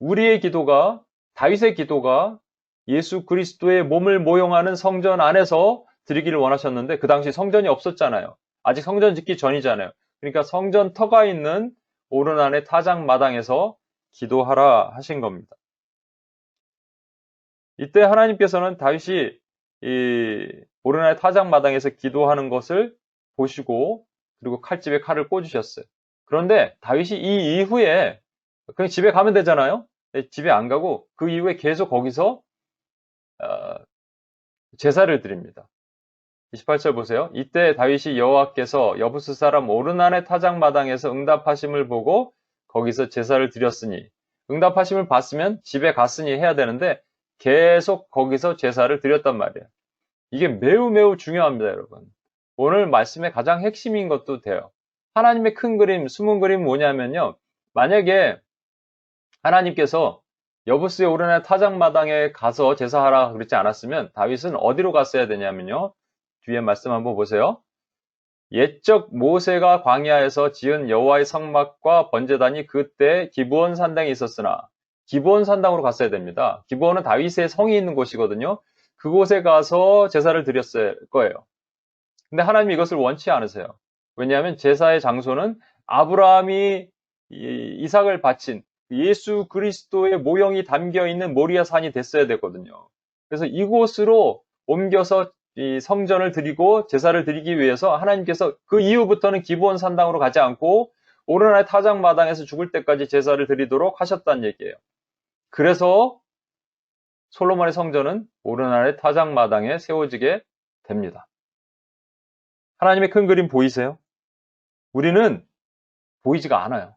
우리의 기도가, 다윗의 기도가 예수 그리스도의 몸을 모형하는 성전 안에서 드리기를 원하셨는데 그 당시 성전이 없었잖아요. 아직 성전 짓기 전이잖아요. 그러니까 성전 터가 있는 오르난의 타작마당에서 기도하라 하신 겁니다. 이때 하나님께서는 다윗이 이 오르난의 타작마당에서 기도하는 것을 보시고 그리고 칼집에 칼을 꽂으셨어요. 그런데 다윗이 이 이후에 그냥 집에 가면 되잖아요. 집에 안 가고 그 이후에 계속 거기서 제사를 드립니다. 28절 보세요. 이때 다윗이 여호와께서 여부스 사람 오르난의 타작마당에서 응답하심을 보고 거기서 제사를 드렸으니 응답하심을 봤으면 집에 갔으니 해야 되는데 계속 거기서 제사를 드렸단 말이에요. 이게 매우 매우 중요합니다, 여러분. 오늘 말씀의 가장 핵심인 것도 돼요. 하나님의 큰 그림, 숨은 그림 뭐냐면요. 만약에 하나님께서 여부스의 오르난 타작마당에 가서 제사하라 그러지 않았으면 다윗은 어디로 갔어야 되냐면요. 뒤에 말씀 한번 보세요. 옛적 모세가 광야에서 지은 여호와의 성막과 번제단이 그때 기브온 산당에 있었으나 기브온 산당으로 갔어야 됩니다. 기브온은 다윗의 성이 있는 곳이거든요. 그곳에 가서 제사를 드렸을 거예요. 근데 하나님이 이것을 원치 않으세요. 왜냐하면 제사의 장소는 아브라함이 이삭을 바친 예수 그리스도의 모형이 담겨 있는 모리아 산이 됐어야 되거든요. 그래서 이곳으로 옮겨서 이 성전을 드리고 제사를 드리기 위해서 하나님께서 그 이후부터는 기브온 산당으로 가지 않고 오르난의 타작마당에서 죽을 때까지 제사를 드리도록 하셨다는 얘기예요. 그래서 솔로몬의 성전은 오르난의 타작마당에 세워지게 됩니다. 하나님의 큰 그림 보이세요? 우리는 보이지가 않아요.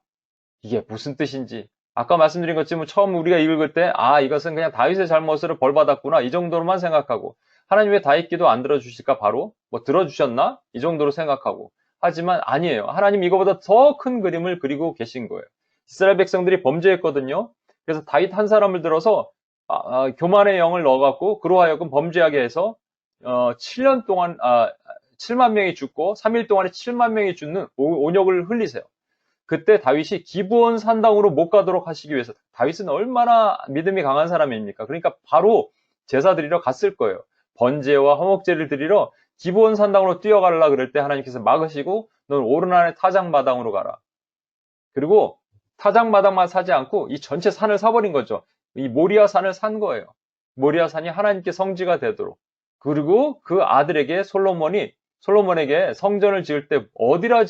이게 무슨 뜻인지. 아까 말씀드린 것처럼 처음 우리가 읽을 때 이것은 그냥 다윗의 잘못으로 벌받았구나 이 정도로만 생각하고 하나님 왜 다윗 기도 안 들어주실까 바로 들어주셨나? 이 정도로 생각하고 하지만 아니에요. 하나님 이거보다 더 큰 그림을 그리고 계신 거예요. 이스라엘 백성들이 범죄했거든요. 그래서 다윗 한 사람을 들어서 교만의 영을 넣어갖고 그로 하여금 범죄하게 해서 7년 동안 7만 명이 죽고 3일 동안에 7만 명이 죽는 온역을 흘리세요. 그때 다윗이 기브온 산당으로 못 가도록 하시기 위해서 다윗은 얼마나 믿음이 강한 사람입니까? 그러니까 바로 제사 드리러 갔을 거예요. 번제와 화목제를 드리러 기브온 산당으로 뛰어가려 그럴 때 하나님께서 막으시고 넌 오르난의 타작마당으로 가라. 그리고 타작마당만 사지 않고 이 전체 산을 사버린 거죠. 이 모리아 산을 산 거예요. 모리아 산이 하나님께 성지가 되도록. 그리고 그 아들에게 솔로몬에게 성전을 지을 때 어디라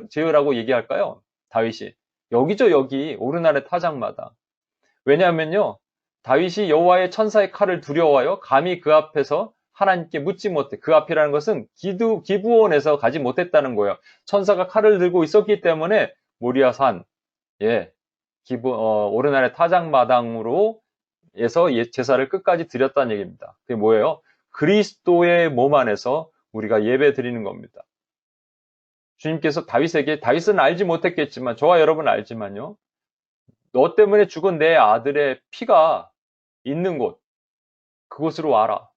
지으라고 얘기할까요? 다윗이 여기죠. 여기 오르난의 타작마당. 왜냐하면요. 다윗이 여호와의 천사의 칼을 두려워하여 감히 그 앞에서 하나님께 묻지 못해. 그 앞이라는 것은 기브온에서 가지 못했다는 거예요. 천사가 칼을 들고 있었기 때문에 모리아산 오르난의 타작마당으로 제사를 끝까지 드렸다는 얘기입니다. 그게 뭐예요? 그리스도의 몸 안에서 우리가 예배 드리는 겁니다. 주님께서 다윗은 알지 못했겠지만, 저와 여러분은 알지만요, 너 때문에 죽은 내 아들의 피가 있는 곳, 그곳으로 와라.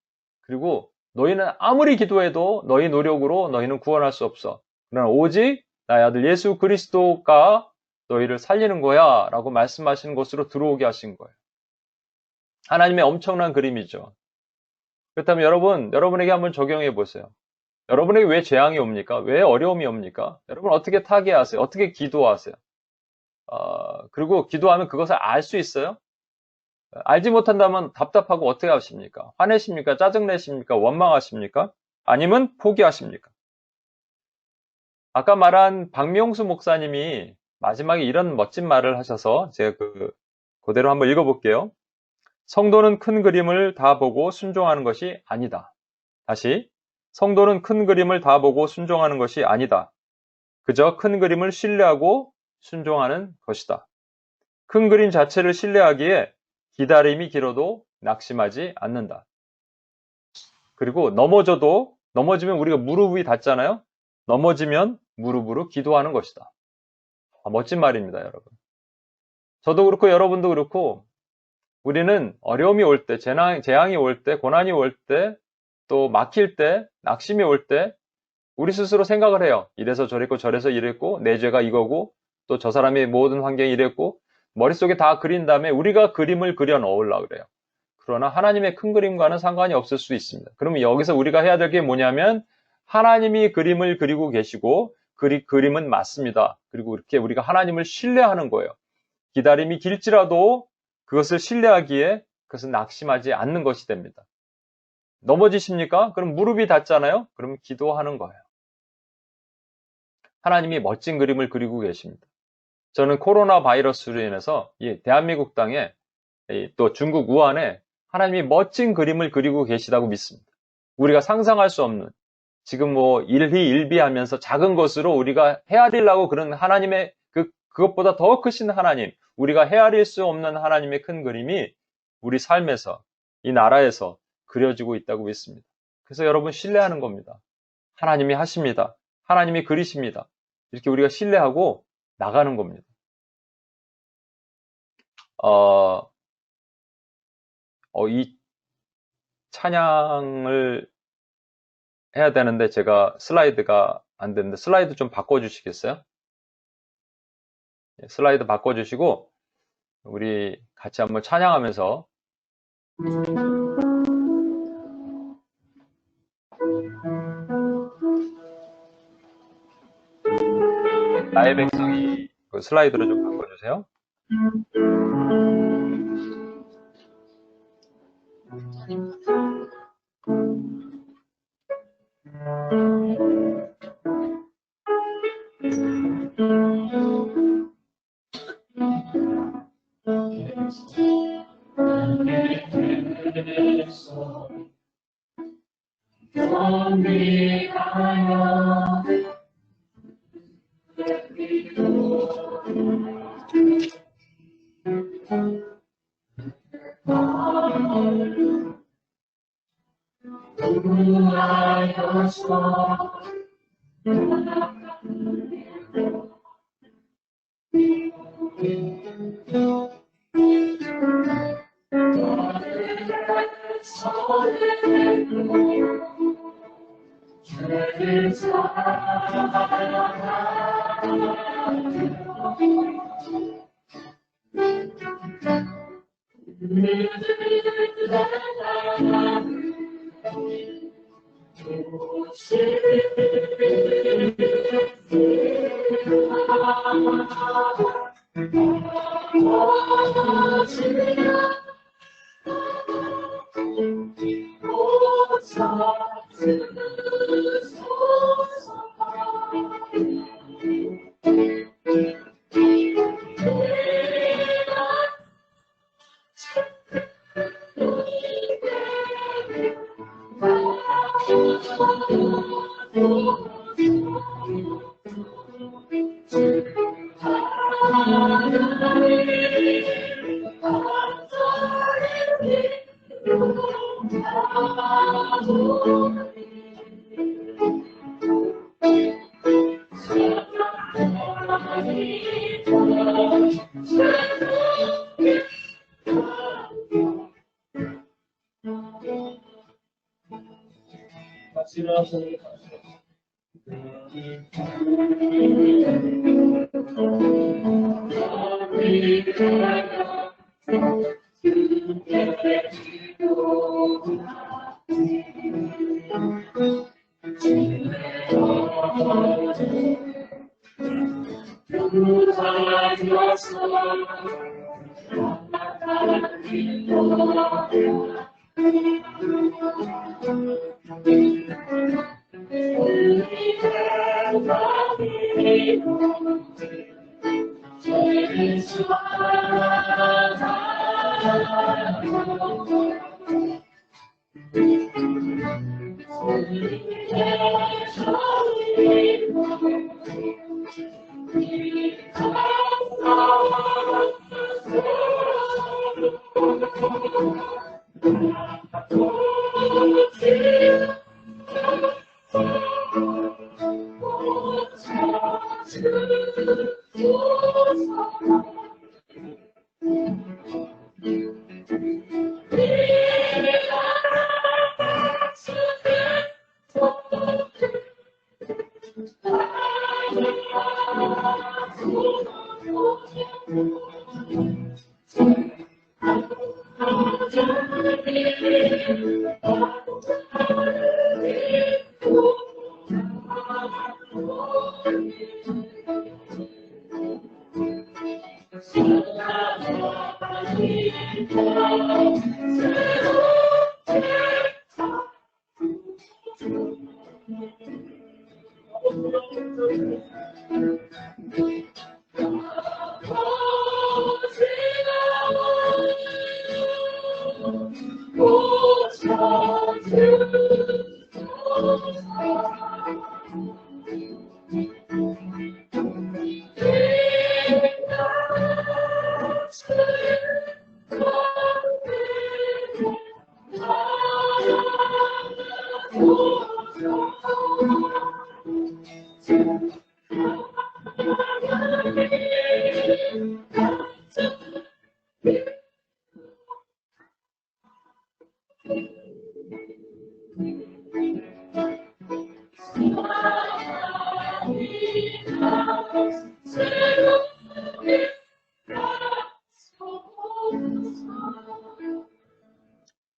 그리고 너희는 아무리 기도해도 너희 노력으로 너희는 구원할 수 없어. 그러나 오직 나의 아들 예수 그리스도가 너희를 살리는 거야 라고 말씀하시는 곳으로 들어오게 하신 거예요. 하나님의 엄청난 그림이죠. 그렇다면 여러분에게 한번 적용해 보세요. 여러분에게 왜 재앙이 옵니까? 왜 어려움이 옵니까? 여러분 어떻게 타개하세요? 어떻게 기도하세요? 그리고 기도하면 그것을 알 수 있어요? 알지 못한다면 답답하고 어떻게 하십니까? 화내십니까? 짜증내십니까? 원망하십니까? 아니면 포기하십니까? 아까 말한 박명수 목사님이 마지막에 이런 멋진 말을 하셔서 제가 그대로 한번 읽어볼게요. 성도는 큰 그림을 다 보고 순종하는 것이 아니다. 다시, 성도는 큰 그림을 다 보고 순종하는 것이 아니다. 그저 큰 그림을 신뢰하고 순종하는 것이다. 큰 그림 자체를 신뢰하기에 기다림이 길어도 낙심하지 않는다. 그리고 넘어지면 우리가 무릎이 닿잖아요. 넘어지면 무릎으로 기도하는 것이다. 멋진 말입니다, 여러분. 저도 그렇고 여러분도 그렇고 우리는 어려움이 올 때, 재앙이 올 때, 고난이 올 때, 또 막힐 때, 낙심이 올 때 우리 스스로 생각을 해요. 이래서 저랬고 저래서 이랬고 내 죄가 이거고 또 저 사람의 모든 환경이 이랬고 머릿속에 다 그린 다음에 우리가 그림을 그려 넣으려고 그래요. 그러나 하나님의 큰 그림과는 상관이 없을 수 있습니다. 그러면 여기서 우리가 해야 될 게 뭐냐면 하나님이 그림을 그리고 계시고 그림은 맞습니다. 그리고 이렇게 우리가 하나님을 신뢰하는 거예요. 기다림이 길지라도 그것을 신뢰하기에 그것은 낙심하지 않는 것이 됩니다. 넘어지십니까? 그럼 무릎이 닿잖아요? 그럼 기도하는 거예요. 하나님이 멋진 그림을 그리고 계십니다. 저는 코로나 바이러스로 인해서 대한민국 땅에 또 중국 우한에 하나님이 멋진 그림을 그리고 계시다고 믿습니다. 우리가 상상할 수 없는 지금 일희일비하면서 작은 것으로 우리가 헤아리려고 그런 하나님의 그것보다 더 크신 하나님, 우리가 헤아릴 수 없는 하나님의 큰 그림이 우리 삶에서 이 나라에서 그려지고 있다고 믿습니다. 그래서 여러분 신뢰하는 겁니다. 하나님이 하십니다. 하나님이 그리십니다. 이렇게 우리가 신뢰하고 나가는 겁니다. 이 찬양을 해야 되는데 제가 슬라이드가 안 되는데 슬라이드 좀 바꿔주시겠어요? 슬라이드 바꿔주시고 우리 같이 한번 찬양하면서 나의 백성이 그 슬라이드로 좀 바꿔주세요.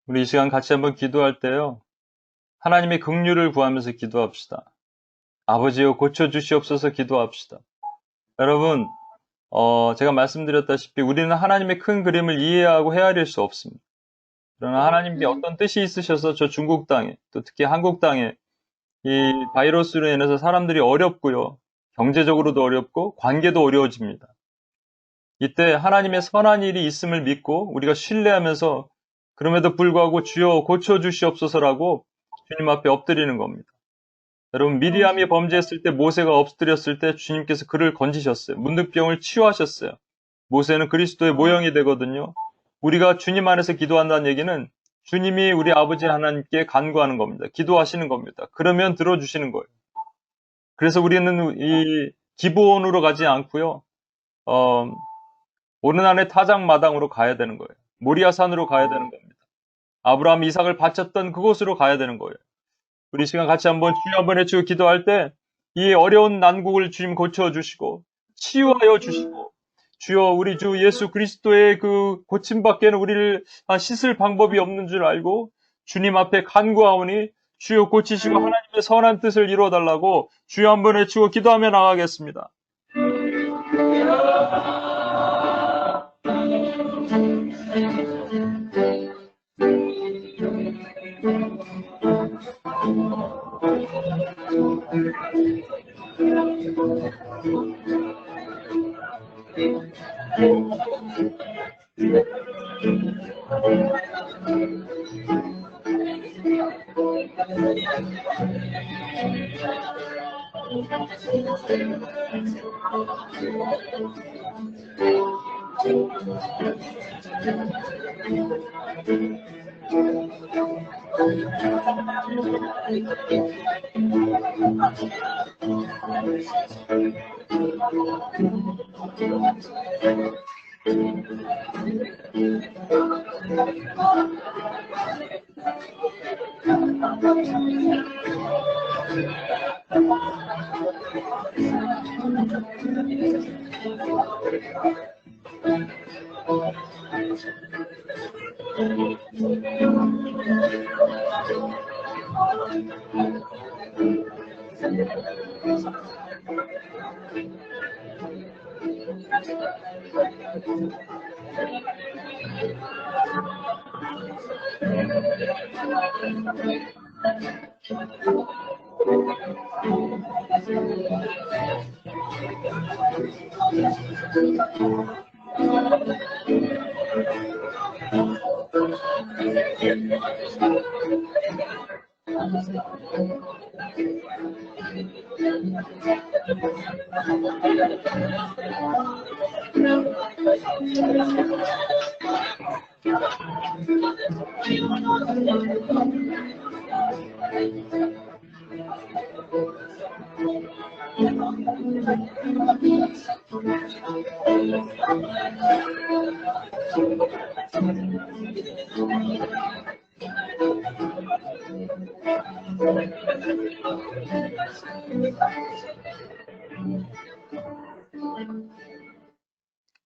우리 이 시간 같이 한번 기도할 때요. 하나님의 긍휼을 구하면서 기도합시다. 아버지여 고쳐주시옵소서 기도합시다. 여러분, 제가 말씀드렸다시피 우리는 하나님의 큰 그림을 이해하고 헤아릴 수 없습니다. 그러나 하나님께 어떤 뜻이 있으셔서 저 중국 땅에, 또 특히 한국 땅에 이 바이러스로 인해서 사람들이 어렵고요. 경제적으로도 어렵고 관계도 어려워집니다. 이때 하나님의 선한 일이 있음을 믿고 우리가 신뢰하면서 그럼에도 불구하고 주여 고쳐주시옵소서라고 주님 앞에 엎드리는 겁니다. 여러분, 미리암이 범죄했을 때, 모세가 엎드렸을 때 주님께서 그를 건지셨어요. 문득병을 치유하셨어요. 모세는 그리스도의 모형이 되거든요. 우리가 주님 안에서 기도한다는 얘기는 주님이 우리 아버지 하나님께 간구하는 겁니다. 기도하시는 겁니다. 그러면 들어주시는 거예요. 그래서 우리는 이 기브온으로 가지 않고요. 오르난의 타작마당으로 가야 되는 거예요. 모리아산으로 가야 되는 겁니다. 아브라함 이삭을 바쳤던 그곳으로 가야 되는 거예요. 우리 시간 같이 한번 주여 한번 해주고 기도할 때 이 어려운 난국을 주님 고쳐주시고 치유하여 주시고 주여 우리 주 예수 그리스도의 그 고침밖에는 우리를 씻을 방법이 없는 줄 알고 주님 앞에 간구하오니 주여 고치시고 하나님의 선한 뜻을 이루어달라고 주여 한번 해주고 기도하며 나가겠습니다.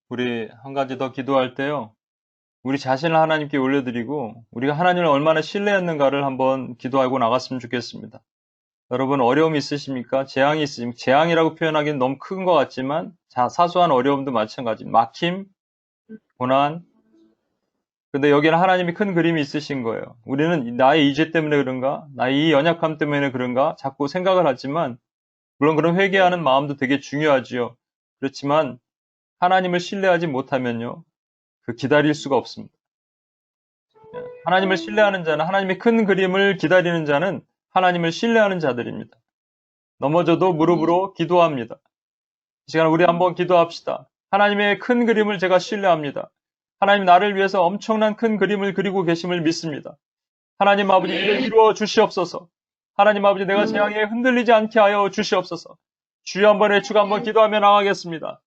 우리 한 가지 더 기도할 때요. 우리 자신을 하나님께 올려드리고 우리가 하나님을 얼마나 신뢰했는가를 한번 기도하고 나갔으면 좋겠습니다. 여러분 어려움이 있으십니까? 재앙이 있으십니까? 재앙이라고 표현하기는 너무 큰 것 같지만 사소한 어려움도 마찬가지. 막힘, 고난. 근데 여기는 하나님이 큰 그림이 있으신 거예요. 우리는 나의 이죄 때문에 그런가? 나의 이 연약함 때문에 그런가? 자꾸 생각을 하지만 물론 그런 회개하는 마음도 되게 중요하지요. 그렇지만 하나님을 신뢰하지 못하면요. 그 기다릴 수가 없습니다. 하나님을 신뢰하는 자는 하나님의 큰 그림을 기다리는 자는 하나님을 신뢰하는 자들입니다. 넘어져도 무릎으로 기도합니다. 이 시간 우리 한번 기도합시다. 하나님의 큰 그림을 제가 신뢰합니다. 하나님 나를 위해서 엄청난 큰 그림을 그리고 계심을 믿습니다. 하나님 아버지 이를 이루어 주시옵소서. 하나님 아버지 내가 재앙에 흔들리지 않게 하여 주시옵소서. 주여 한번 외치고 한번 기도하며 나가겠습니다.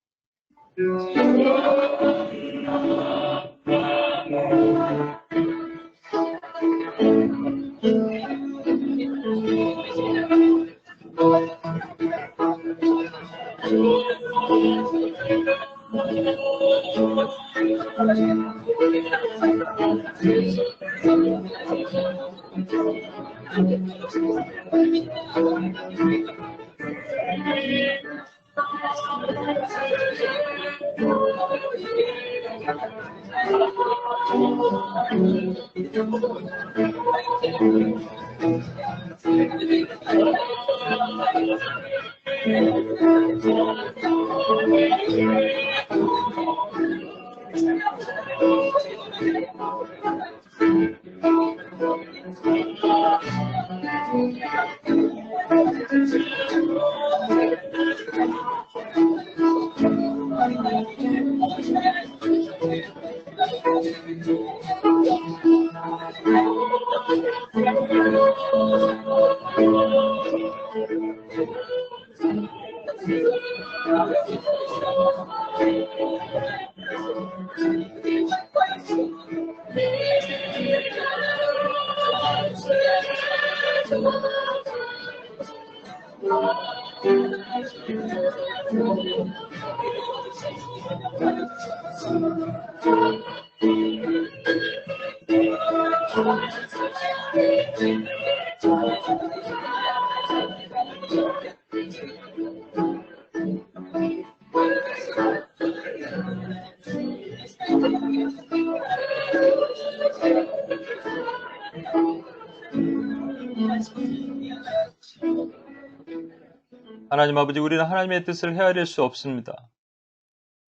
하나님 아버지 우리는 하나님의 뜻을 헤아릴 수 없습니다.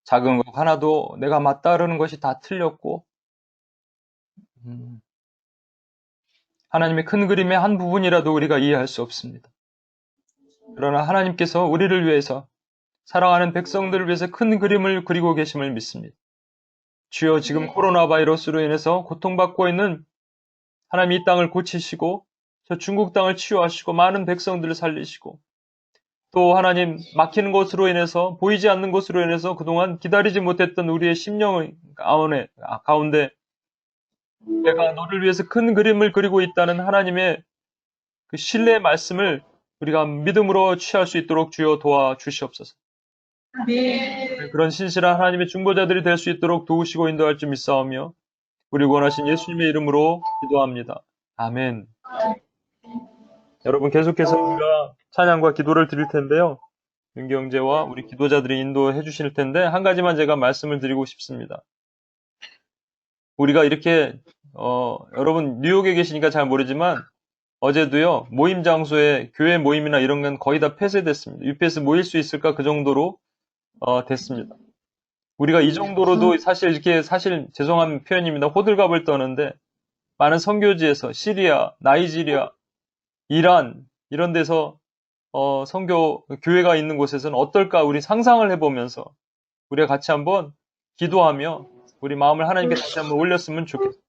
작은 것 하나도 내가 맞다라는 것이 다 틀렸고 하나님의 큰 그림의 한 부분이라도 우리가 이해할 수 없습니다. 그러나 하나님께서 우리를 위해서 사랑하는 백성들을 위해서 큰 그림을 그리고 계심을 믿습니다. 주여 지금 코로나 바이러스로 인해서 고통받고 있는 하나님 이 땅을 고치시고 저 중국 땅을 치유하시고 많은 백성들을 살리시고 또 하나님 막히는 것으로 인해서 보이지 않는 것으로 인해서 그동안 기다리지 못했던 우리의 심령 가운데 내가 너를 위해서 큰 그림을 그리고 있다는 하나님의 그 신뢰의 말씀을 우리가 믿음으로 취할 수 있도록 주여 도와주시옵소서. 네. 그런 신실한 하나님의 중보자들이 될 수 있도록 도우시고 인도할 줄 믿사오며 우리 원하신 예수님의 이름으로 기도합니다. 아멘. 여러분 계속해서 우리가 찬양과 기도를 드릴 텐데요. 윤기 형제와 우리 기도자들이 인도해 주실 텐데 한 가지만 제가 말씀을 드리고 싶습니다. 우리가 이렇게 여러분 뉴욕에 계시니까 잘 모르지만 어제도요 모임 장소에 교회 모임이나 이런 건 거의 다 폐쇄됐습니다. UPS 모일 수 있을까 그 정도로 됐습니다. 우리가 이 정도로도 사실 죄송한 표현입니다. 호들갑을 떠는데 많은 선교지에서 시리아, 나이지리아, 이란 이런 데서 교회가 있는 곳에서는 어떨까 우리 상상을 해보면서 우리가 같이 한번 기도하며 우리 마음을 하나님께 다시 한번 올렸으면 좋겠습니다.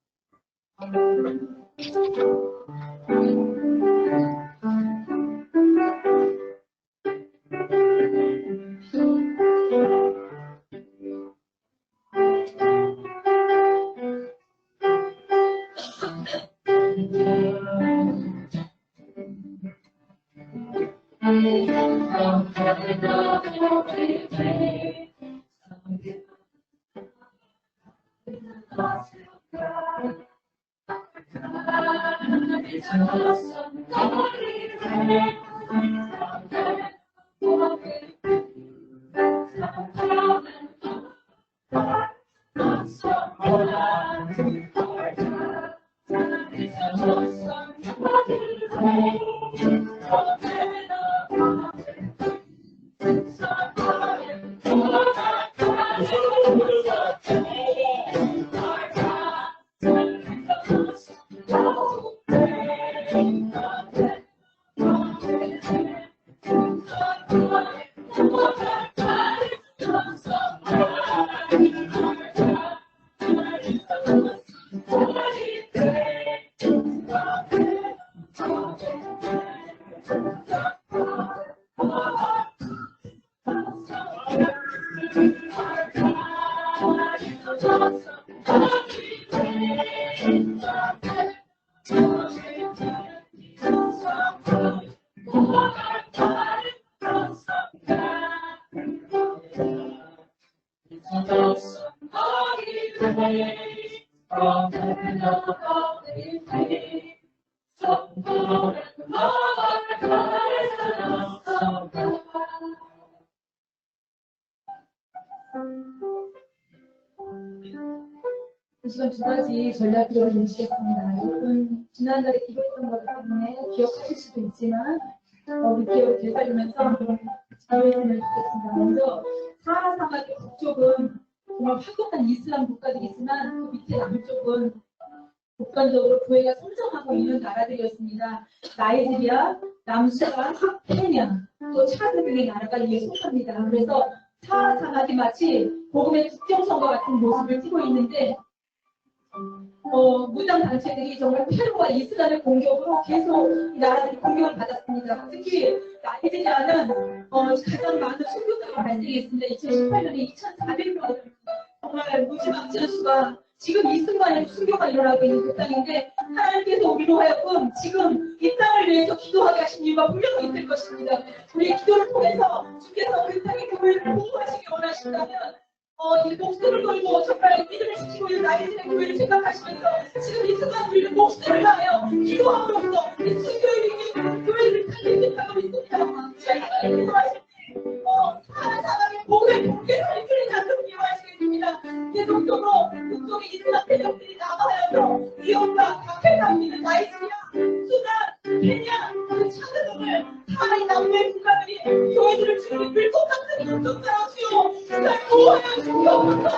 우선 두 가지 전략을 제시했습니다. 여러분 지난달에 기도했던 것 때문에 기억하실 수도 있지만 우리 기억을 되살리면서 자료했으면 좋겠습니다. 먼저 사하라 사막의 북쪽은 정말 화려한 이슬람 국가들이 있지만 그 밑에 남쪽은 국간적으로 교회가 성장하고 있는 나라들이었습니다. 나이지리아, 남수단, 케냐, 또 차드 등의 나라가 이에 속합니다. 그래서 사하라 사막이 마치 복음의 국정선거 같은 모습을 띠고 있는데 무장 단체들이 정말 테러와 이슬람의 공격으로 계속 이 나라들이 공격을 받았습니다. 특히 나이지리아는 가장 많은 순교자가 발생했습니다. 2018년에 2,400명 정말 무지막지한 수가 지금 이 순간에 순교가 일어나고 있는 그 땅인데 하나님께서 우리로 하여금 지금 이 땅을 위해서 기도하게 하신 이유가 분명히 있을 것입니다. 우리의 기도를 통해서 주께서 그 땅의 교회를 보호하시기 원하신다면 이 목숨을 걸고 정말 믿음을 지키고 있는 나이지리아 교회를 생각하시면서 지금 이 순간 우리는 목숨을 다하여 기도함으로써 이 순교의 교회를 살리겠다고 믿습니다. 하나님 기도하실 때 사람의 복음의 공개를 이끌리지 않도록 기도하시겠습니다. 계속적으로 북쪽의 이슬람 세력들이 남아하여서 리온과 아프리카 있는 나이지리아, 수단, 케냐, 그 차드 등을 하나의 남부의 국가들이 교회들을 지금 불꽃같은 인종자로 주요 그날 보호하여 주옵소서.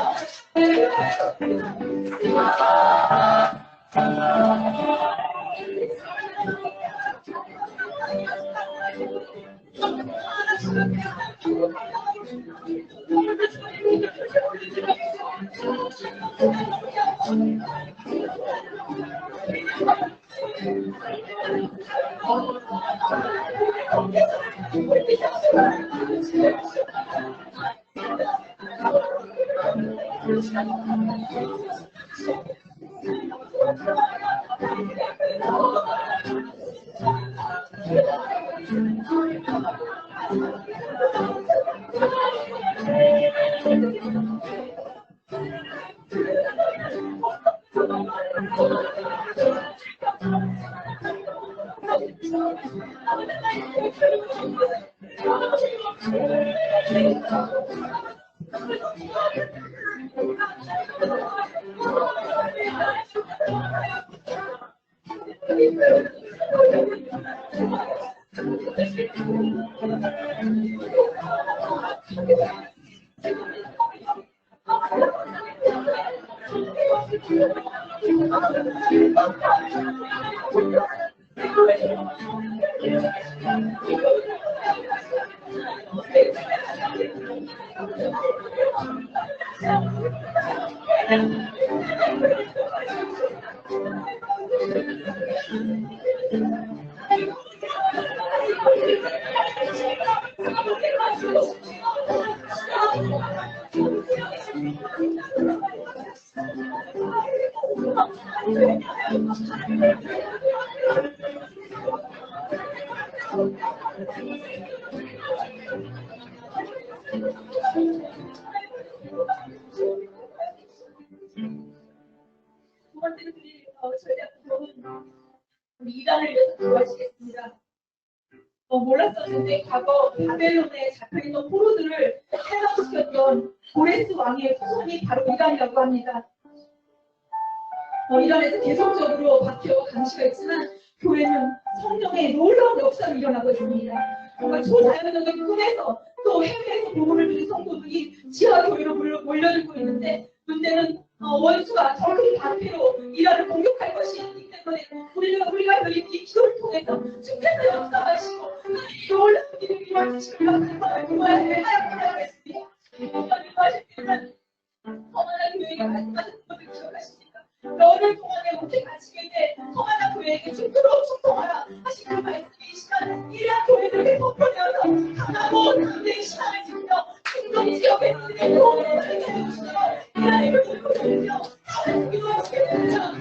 두 번째는 저희 앞으로는 우리 이란을 위해서 기도하시겠습니다. 몰랐었는데 과거 바벨론에 잡혀있던 포로들을 해방시켰던 고레스 왕의 후손이 바로 이란이라고 합니다. 이란에서 계속적으로 박해와 감시가 있지만 교회는 성령의 놀라운 역사를 일어나고 있습니다. 정말 초자연적인 꿈에서 또 해외에서 복음을 들은 성도들이 지하교회로 몰려들고 있는데 문제는 원수가 더 큰 방패로 이란을 공격할 것이 있기 때문에 우리가 이 기도를 통해서 주께서 역사하시고 이 놀라운 일을 일으키시기를 정말 하였습니다. 기도하실 때는 성안한 교회가 말씀하신 것을 기억하십니까? 너를 통하여 못해 가시게 돼 성안한 교회에게 죽도록 충성하라 하신 그 말씀이 이 시간 이란 교회들에게 선포되어서 강하고 담대히 신앙을 지키며 중동 지역에 있는 도움을 해주시며 이란의 교회를 지키며 하나님 기도하시게 됩니다.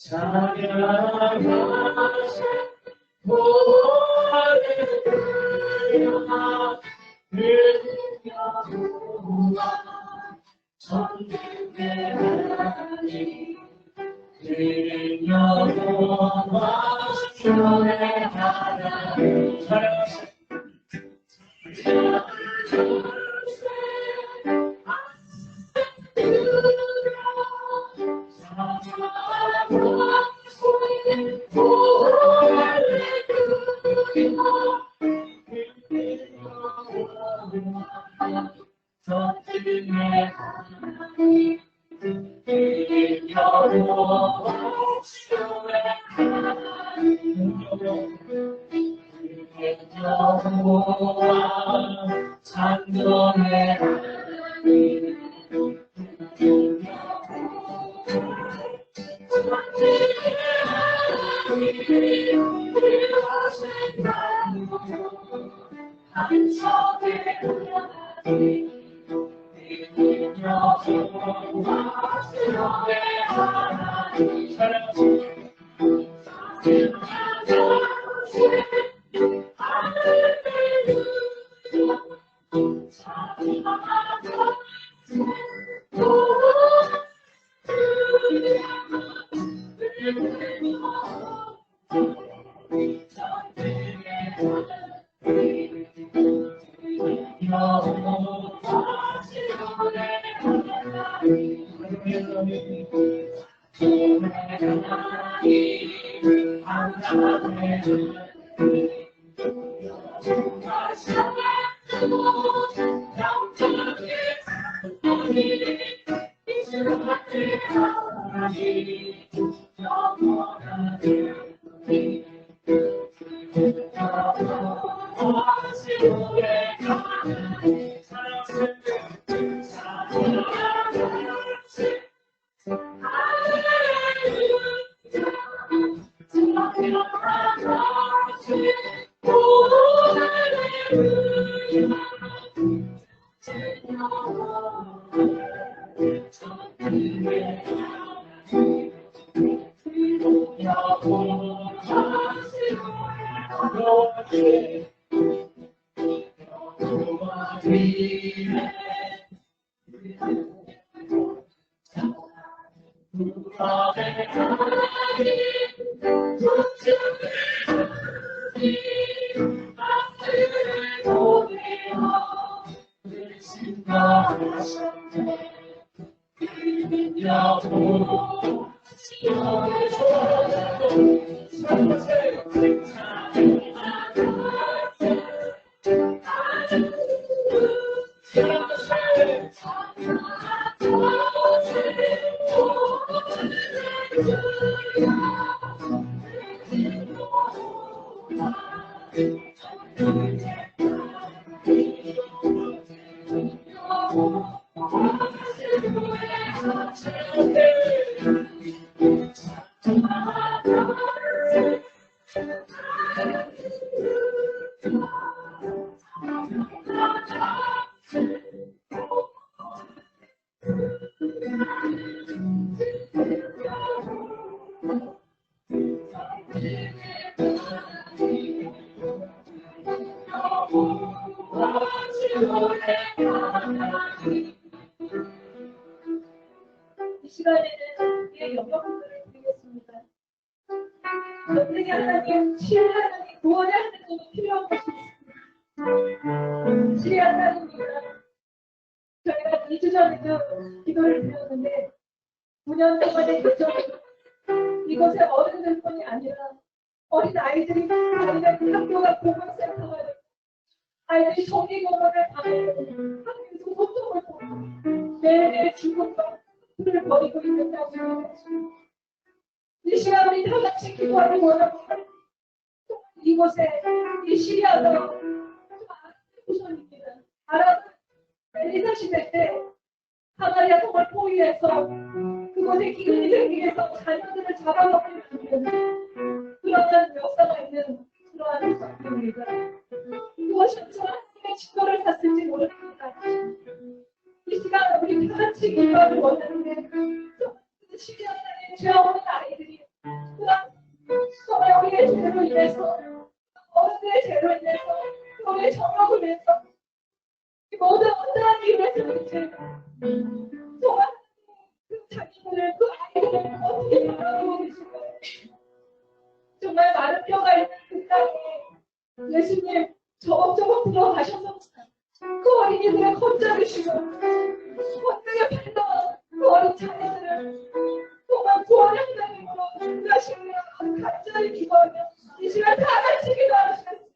찬양하세 이 시간에는 우리의 영광을 드리겠습니다. 전능의 하나님, 신의 하나님, 구원의 하나님이 필요한 것이 있습니다. 신의 하나님입니다. 저희가 2주 전에도 기도를 드렸는데 9년 동안의 교정으로 이곳에 어른들뿐이 아니라 어린 아이들이 다니는 학교가 공동센터가 되고 아이들이 정기공원을 가고 학교에서 소통을 보고 매일매일 죽음과 술을 버리고 있는다고 생각했습니다. 이 시간 우리 다 같이 기도하기 원하고 이곳에 이 시리아가 우선입니다. 아랍 엘리사 시대 때 사마리아 성을 포위해서 그곳에 기근이 되기 위해서 자녀들을 잡아먹으려 하는 그러한 역사가 있는 그러한 성경입니다. 무엇인지 하나님의 진노를 샀을지 모릅니다. 이 시간 우리 다 같이 기도하기 원하는데 시리아 땅에 죄어오는 아이들이 그런 정말 우리의 죄로 인해서 어른들의 죄로 인해서 우리의 정욕을 위해서 모든 어떠한 일을 했는지 정말 그 자기들을 그 아이들을 어떻게 바라보고 계신가. 정말 마른 뼈가 있는 그 땅에 예수님 저벅저벅 들어가셔서 그 어린이들을 건져주시고 권능에 팔던 그 어린 자녀들을 정말 구원의 하나님으로 인도하시는 간절히 기도하며 이 시간 다 같이 기도하시겠습니다.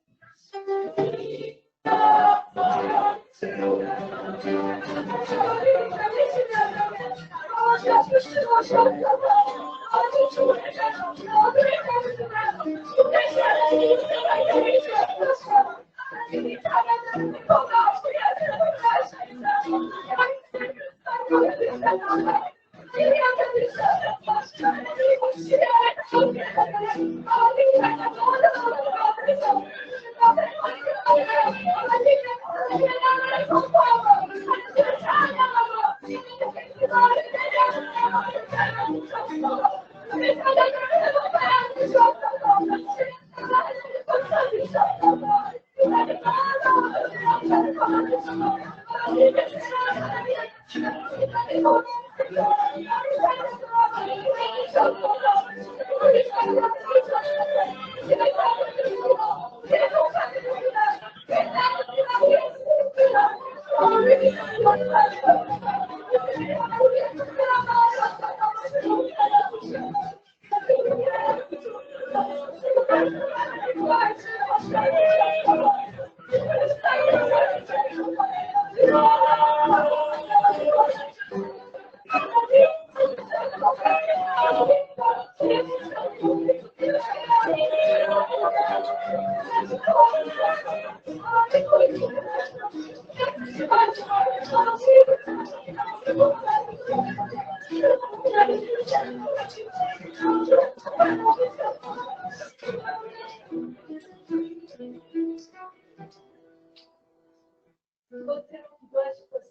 두 번째로 기도하실 것은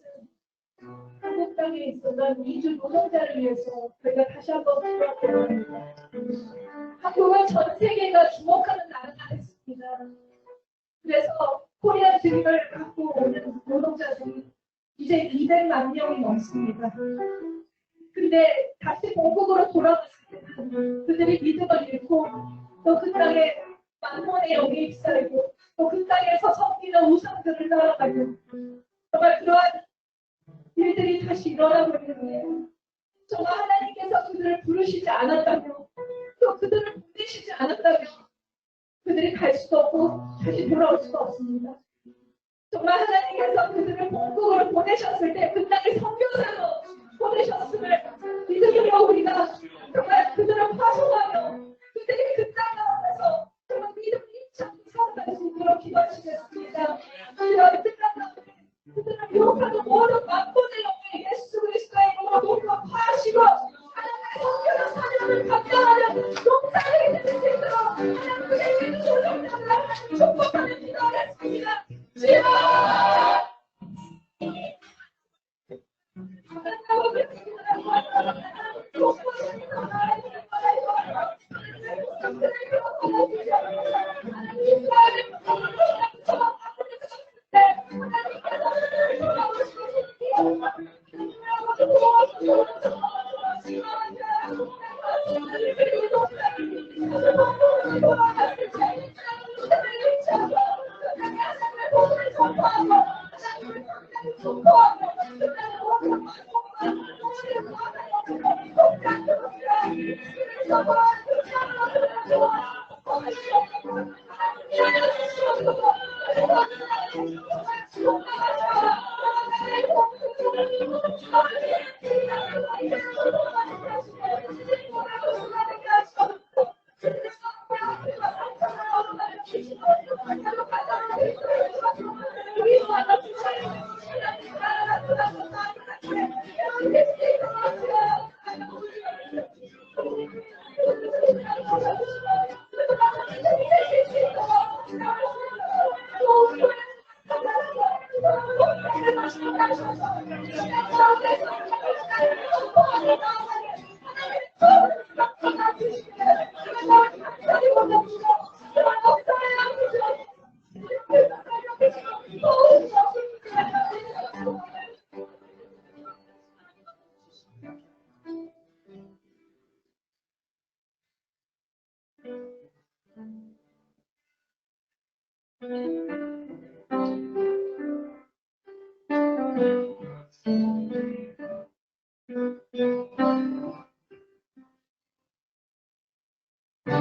한국 땅에 있었던 이주 노동자를 위해서 저희가 다시 한번 기도하고 합니다. 한국은 전 세계가 주목하는 나라가 됐습니다. 그래서 코리안 드림을 갖고 오는 노동자들이 이제 200만 명이 넘습니다. 근데 다시 본국으로 돌아갔을 때는 그들이 믿음을 잃고 또 그 땅에 만몬의 영이 입살고 또 그 땅에서 섬기는 우상들을 따라가는 정말 그러한 일들이 다시 일어나고 있는데 정말 하나님께서 그들을 부르시지 않았다면 또 그들을 보내시지 않았다면 그들이 갈 수도 없고 다시 돌아올 수도 없습니다. 정말 하나님께서 그들을 본국으로 보내셨을 때 그 땅에 선교사로 보내셨음을 믿음으로 우리가 정말 그들을 파송하며 그들이 그 땅 가운데서 정말 믿음을 잊지 않고 살아갈 수 있도록 기도하시겠습니다. 이런 뜻과 그들을 유혹하는 모든 만본의 영을 예수 그리스도의 이름으로 녹화하시고 하나님의 성결한 사명을 감당하는 용사들이 될 수 있도록 하나님의 믿음을 축복하는 기도하겠습니다. 주여!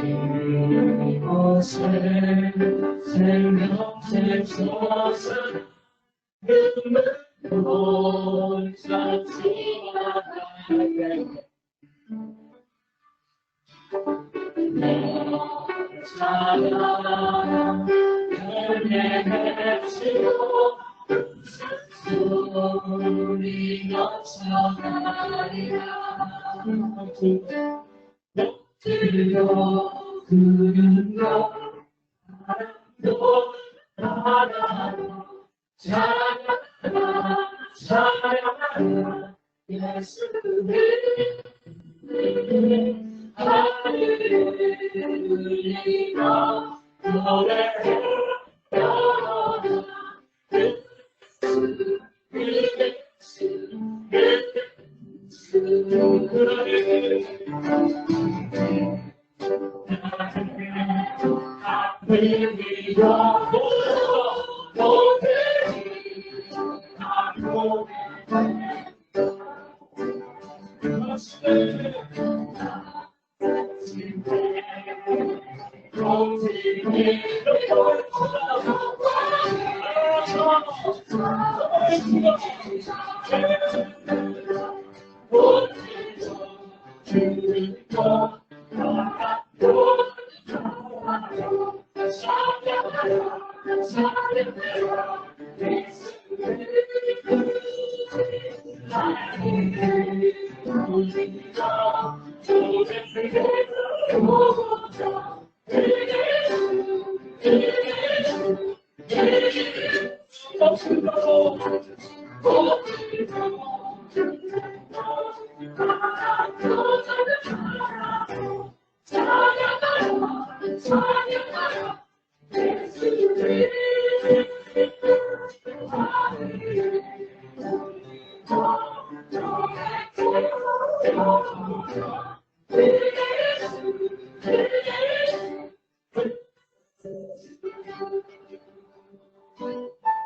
이곳에 생명샘 솟은 눈물로 잠시만하게 내 찬양 은혜 맺히고 소리 넘쳐나리라 들려 그는가 바람도 바람도 찬양하라 찬양하라 예수를 할렐루야 노래해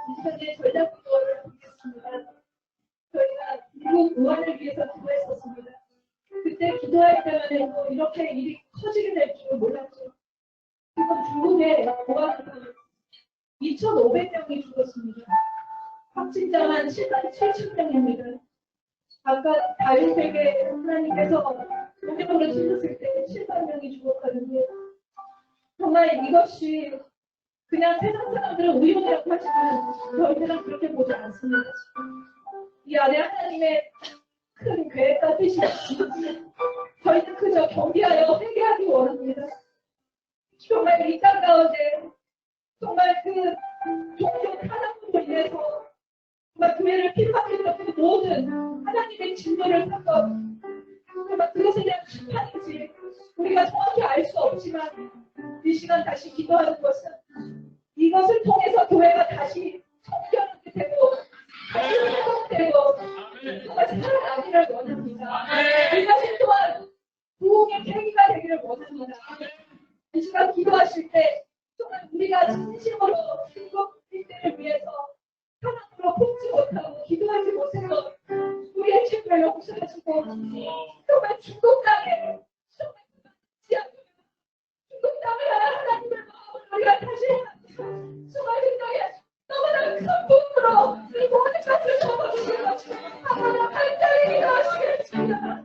이편의 전략구도를 보겠습니다. 저희가 미국 우한을 위해서 기도했었습니다. 그때 기도할 때만 해도 이렇게 일이 커지게 될 줄은 몰랐죠. 지금 중국에 우한에서 2,500명이 죽었습니다. 확진자만 7만 7천 명입니다. 아까 다윗에게 하나님께서 운명으로 찔렀을 때 7만 명이 죽었거든요. 정말 이것이 그냥 세상 사람들은 우연이라고 하지만 저희들은 그렇게 보지 않습니다. 이 안에 하나님의 큰 계획과 뜻이 있습니다. 저희는 그저 경계하여 회개하기 원합니다. 정말 이 땅 가운데 정말 그 종교 탄압으로 인해서 정말 교회를 핍박했던 그 모든 하나님의 진노를 사건 정말 그것에 대한 심판인지 우리가 정확히 알 수 없지만 이 시간 다시 기도하는 것은 이것을 통해서 교회가 다시 성결하게 되고 다시 회복되고 정말 살아나기를 원합니다. 이것이 또한 부흥의 계기가 되기를 원합니다. 이 시간 기도하실 때 정말 우리가 진심으로 중국 일들을 위해서 하나님으로 품지 못하고 기도하지 못해서 우리의 죄를 용서하시고 정말 중국 땅에 정말 중국 땅을 하나님을 마음으로 우리가 다시 정말 그 땅에 너무나 큰 부흥으로 이 모든 것을 접어주시고 하나님 간절히 기도하시겠습니다.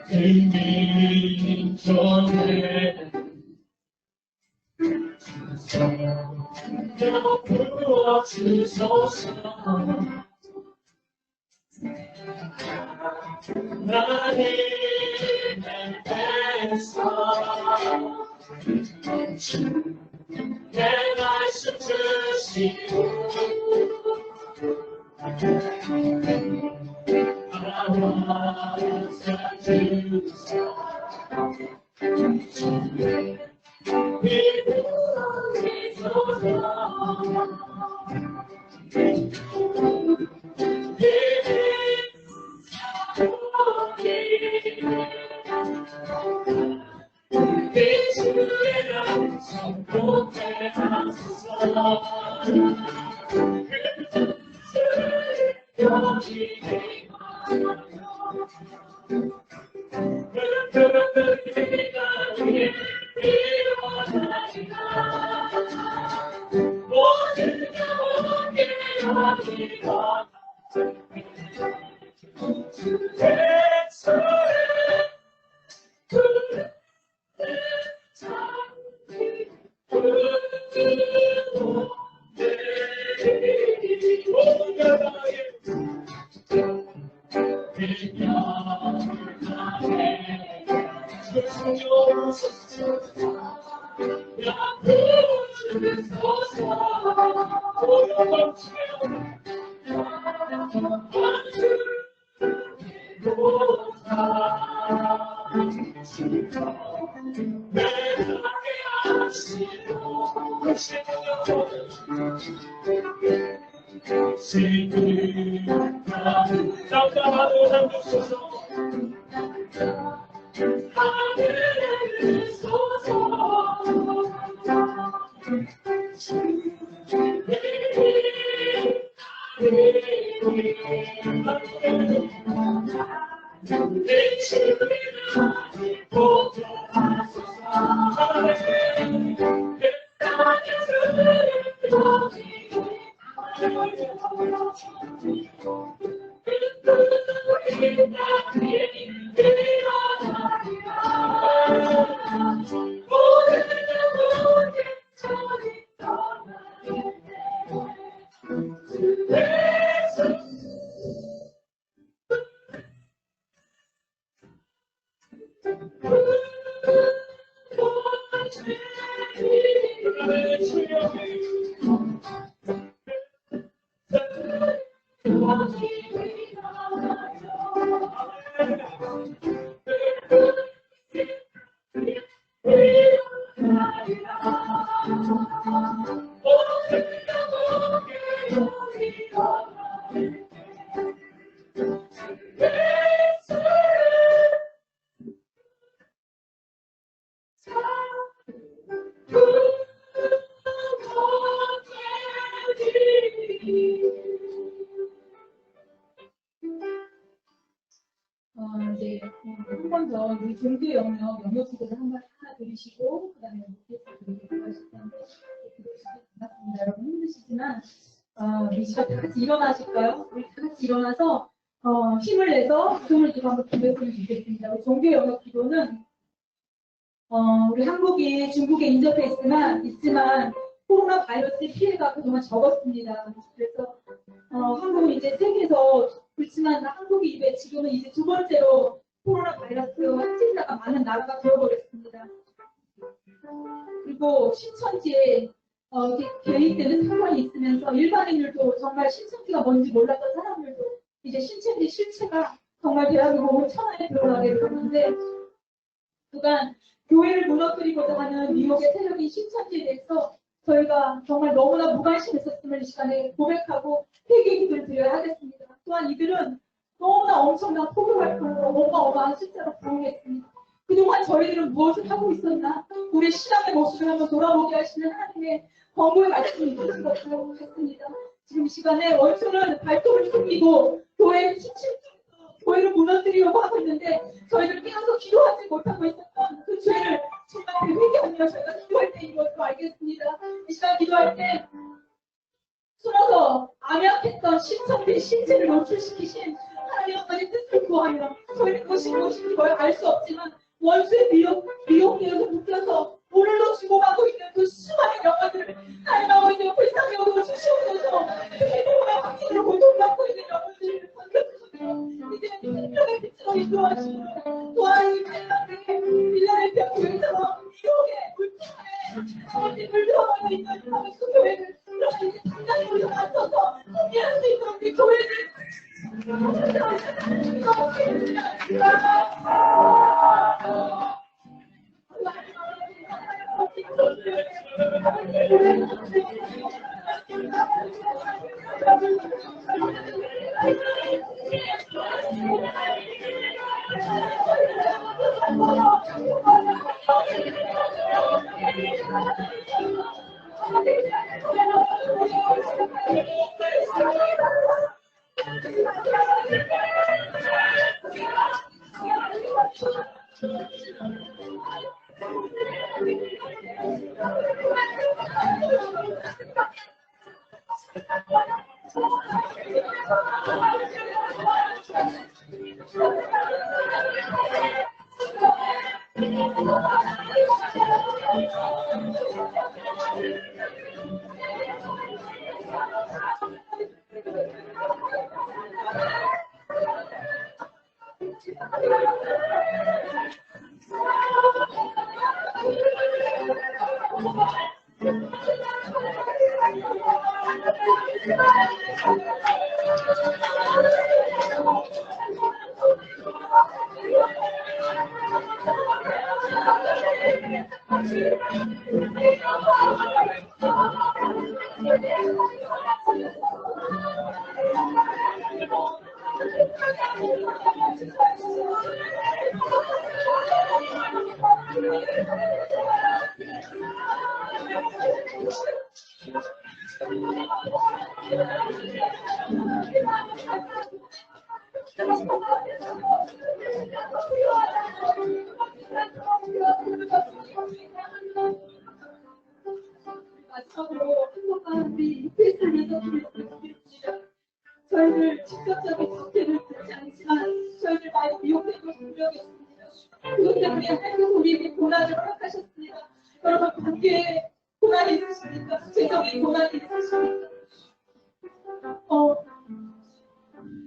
주님 전에 부어 주소서 나님의 백성 내 말씀 주시고 이제 한 번 더 우리 종교 영역 기도를 한번 하나 드리시고 그다음에 기도하실 텐데 반갑습니다. 여러분 힘드시지만 우리 시간 다 같이 일어나실까요? 우리 다 같이 일어나서 힘을 내서 기도를 좀 한번 드렸으면 좋겠습니다. 우리 종교 영역 기도는 우리 한국이 중국에 인터페이스만 있지만 코로나 바이러스의 피해가 그동안 적었습니다. 그래서 한국은 이제 세계에서 그렇지만 한국이 지금은 이제 두 번째로 코로나 바이러스 확진자가 많은 나라가 되어버렸습니다. 그리고 신천지에 개입되는 사건이 있으면서 일반인들도 정말 신천지가 뭔지 몰랐던 사람들도 이제 신천지 실체가 정말 대한민국을 천하에 드러나게 되었는데, 그간 교회를 무너뜨리고자 하는 미국의 세력인 신천지에 대해서 저희가 정말 너무나 무관심했었음을 이 시간에 고백하고 회개 기도를 드려야 하겠습니다. 또한 이들은 너무나 엄청난 포교 활동으로 어마어마한 숫자로 부응했습니다. 그동안 저희들은 무엇을 하고 있었나? 우리 신앙의 모습을 한번 돌아보게 하시는 하나님의 권고의 말씀이 있으신 것으로 같습니다. 지금 이 시간에 원수는 발톱을 숨기고 교회를 무너뜨리려고 하고 있는데, 저희를 깨어서 기도하지 못하고 있었던 그 죄를 정말 회개하며 저희가 기도할 때인 것으로 알겠습니다. 이 시간 기도할 때 숨어서 암약했던 신천지 신체를 노출시키신 하나님 아버지 뜻을 구하며, 저희는 그것이 무엇인지 알 수 없지만 원수의 미혹되어서 묶여서 오늘도 죽어가고 있는 그 수많은 영혼들을 하나님 아버지 불쌍히 여겨 주시옵소서. 그리고 확진으로 고통받고 있는 영혼들을 건져주시고 이제 생명의 빛으로 인도하시고, 또한 이 세상에 빌라델피아 교회처럼 미혹의 물품에 아버지 물들어가고 있는 그 교회를 이제 당장 우리가 맞서서 승리할 수 있도록 이 교회를 마지막으로 행복한 우리 페이스를 위해서 기도드립니다. 저희를 직접적인 상태를 듣지 않지만 저희를 많이 미혹되고 분명히 있습니다. 그것 때문에 하나님 우리에게 고난을 허락하셨습니다. 여러분, 관계에 고난이 있으십니까? 재정에 고난이 있으십니까?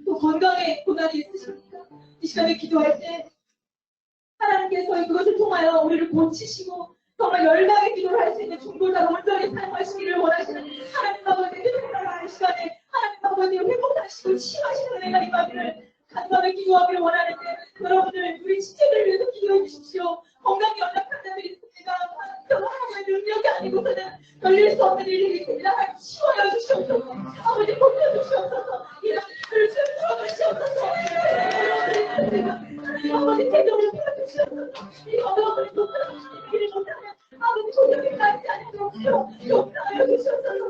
또 건강에 고난이 있으십니까? 이 시간에 기도할 때 하나님께서 그것을 통하여 우리를 고치시고 정말 열망의 기도를 할 수 있는 중보자로 온전히 사용하시기를 원하시는 하나님 아버지의 이 시간에 하나님 아버지 회복하시고 치유하시는 은혜가 임하기를 간절히 기도하기를 원하는데, 여러분들 우리 지체들을 위해서 기도해 주십시오. 건강이 연약한 자들이 있습니다. 하나님의 능력이 아니고서는 열릴 수 없는 일들이 있습니다. 하나님 치워여 주시옵소서. 아버지 고쳐 주시옵소서. 이런 일을 풀어주시옵소서. 아버지 제정을 풀어주시옵소서. 이 어려움을 돕는 못하면 아버지 조정이 가지 않도록 용서하여 주시옵소서.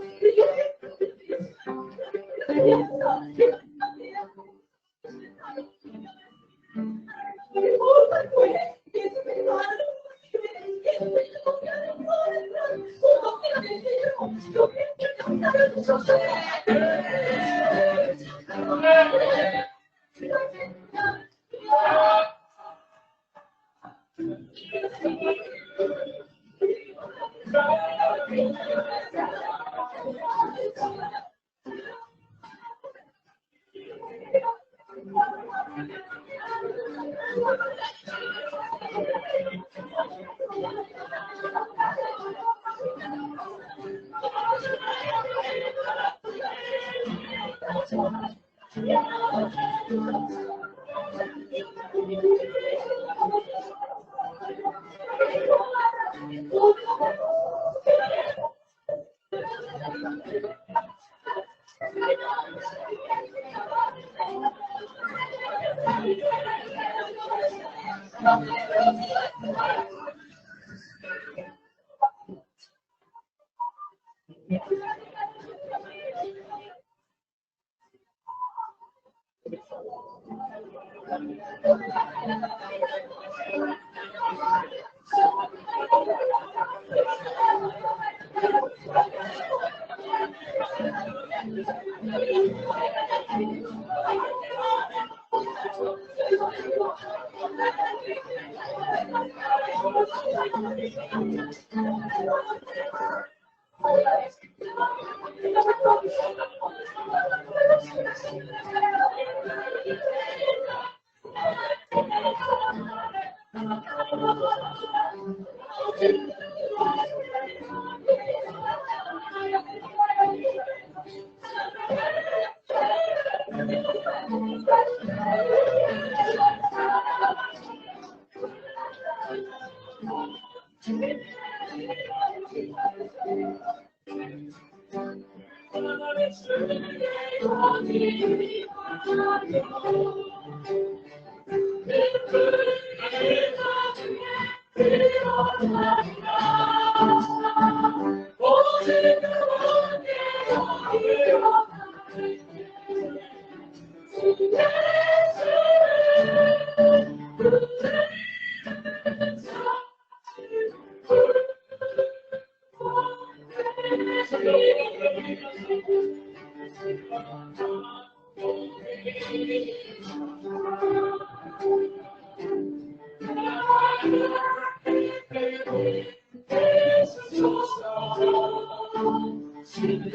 우리 모든 교회 예수님께서 하는 예수님께서 주님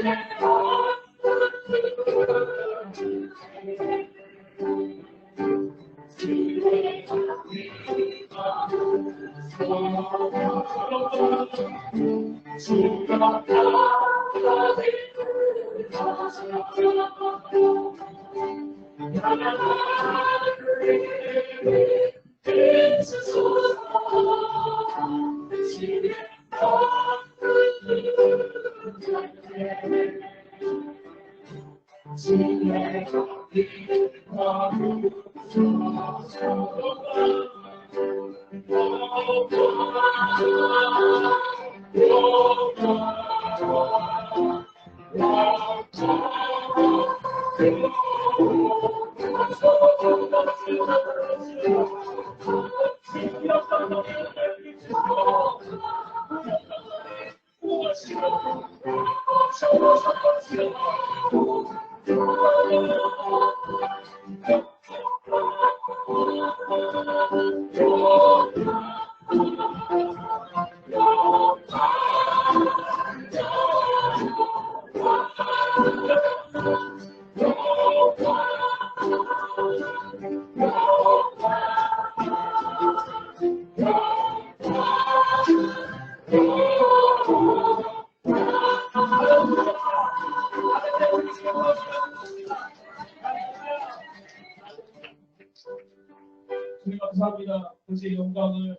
감사합니다. 그의 영광을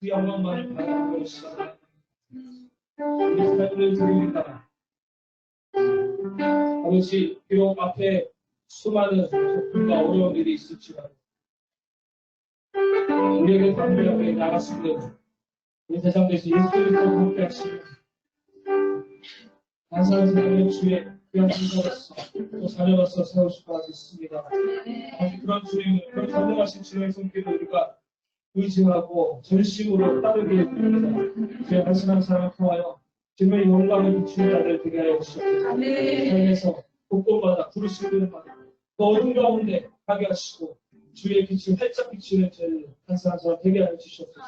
그 영광만을 바라보고 있습니다. 우리 삶을 드립니다. 아버지, 비록 앞에 수많은 고통과 어려운 일이 있을지라도 우리에게 담대하게 나갔으면 이 세상 대신 예수님과 함께 하시며 간사한 사람의 주의 귀한 신자로서 또 자녀로서 세우시고 하겠습니다. 아직 그런 주님을 그런 전능하신 주님의 손길을 우리가 의지하고 전심으로 따르게 됩니다. 주의 한심한 사랑을 통하여 주님의 영광을 비추는 자들 되게 하여 주시옵소서. 삶에서 곳곳마다 부르실 때마다 그 어둠 가운데 가게 하시고 주의 빛을 활짝 비추는 저희 한심한 사람 되게 하여 주시옵소서.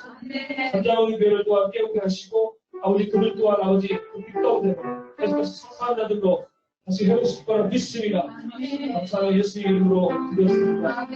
잠자는 교회를 또한 깨우게 하시고 아버지 그들 또한 아버지 그 빛 가운데 계속해서 성사한 자들로 다시 해오실 거라 믿습니다. 감사하여 예수의 이름으로 드렸습니다.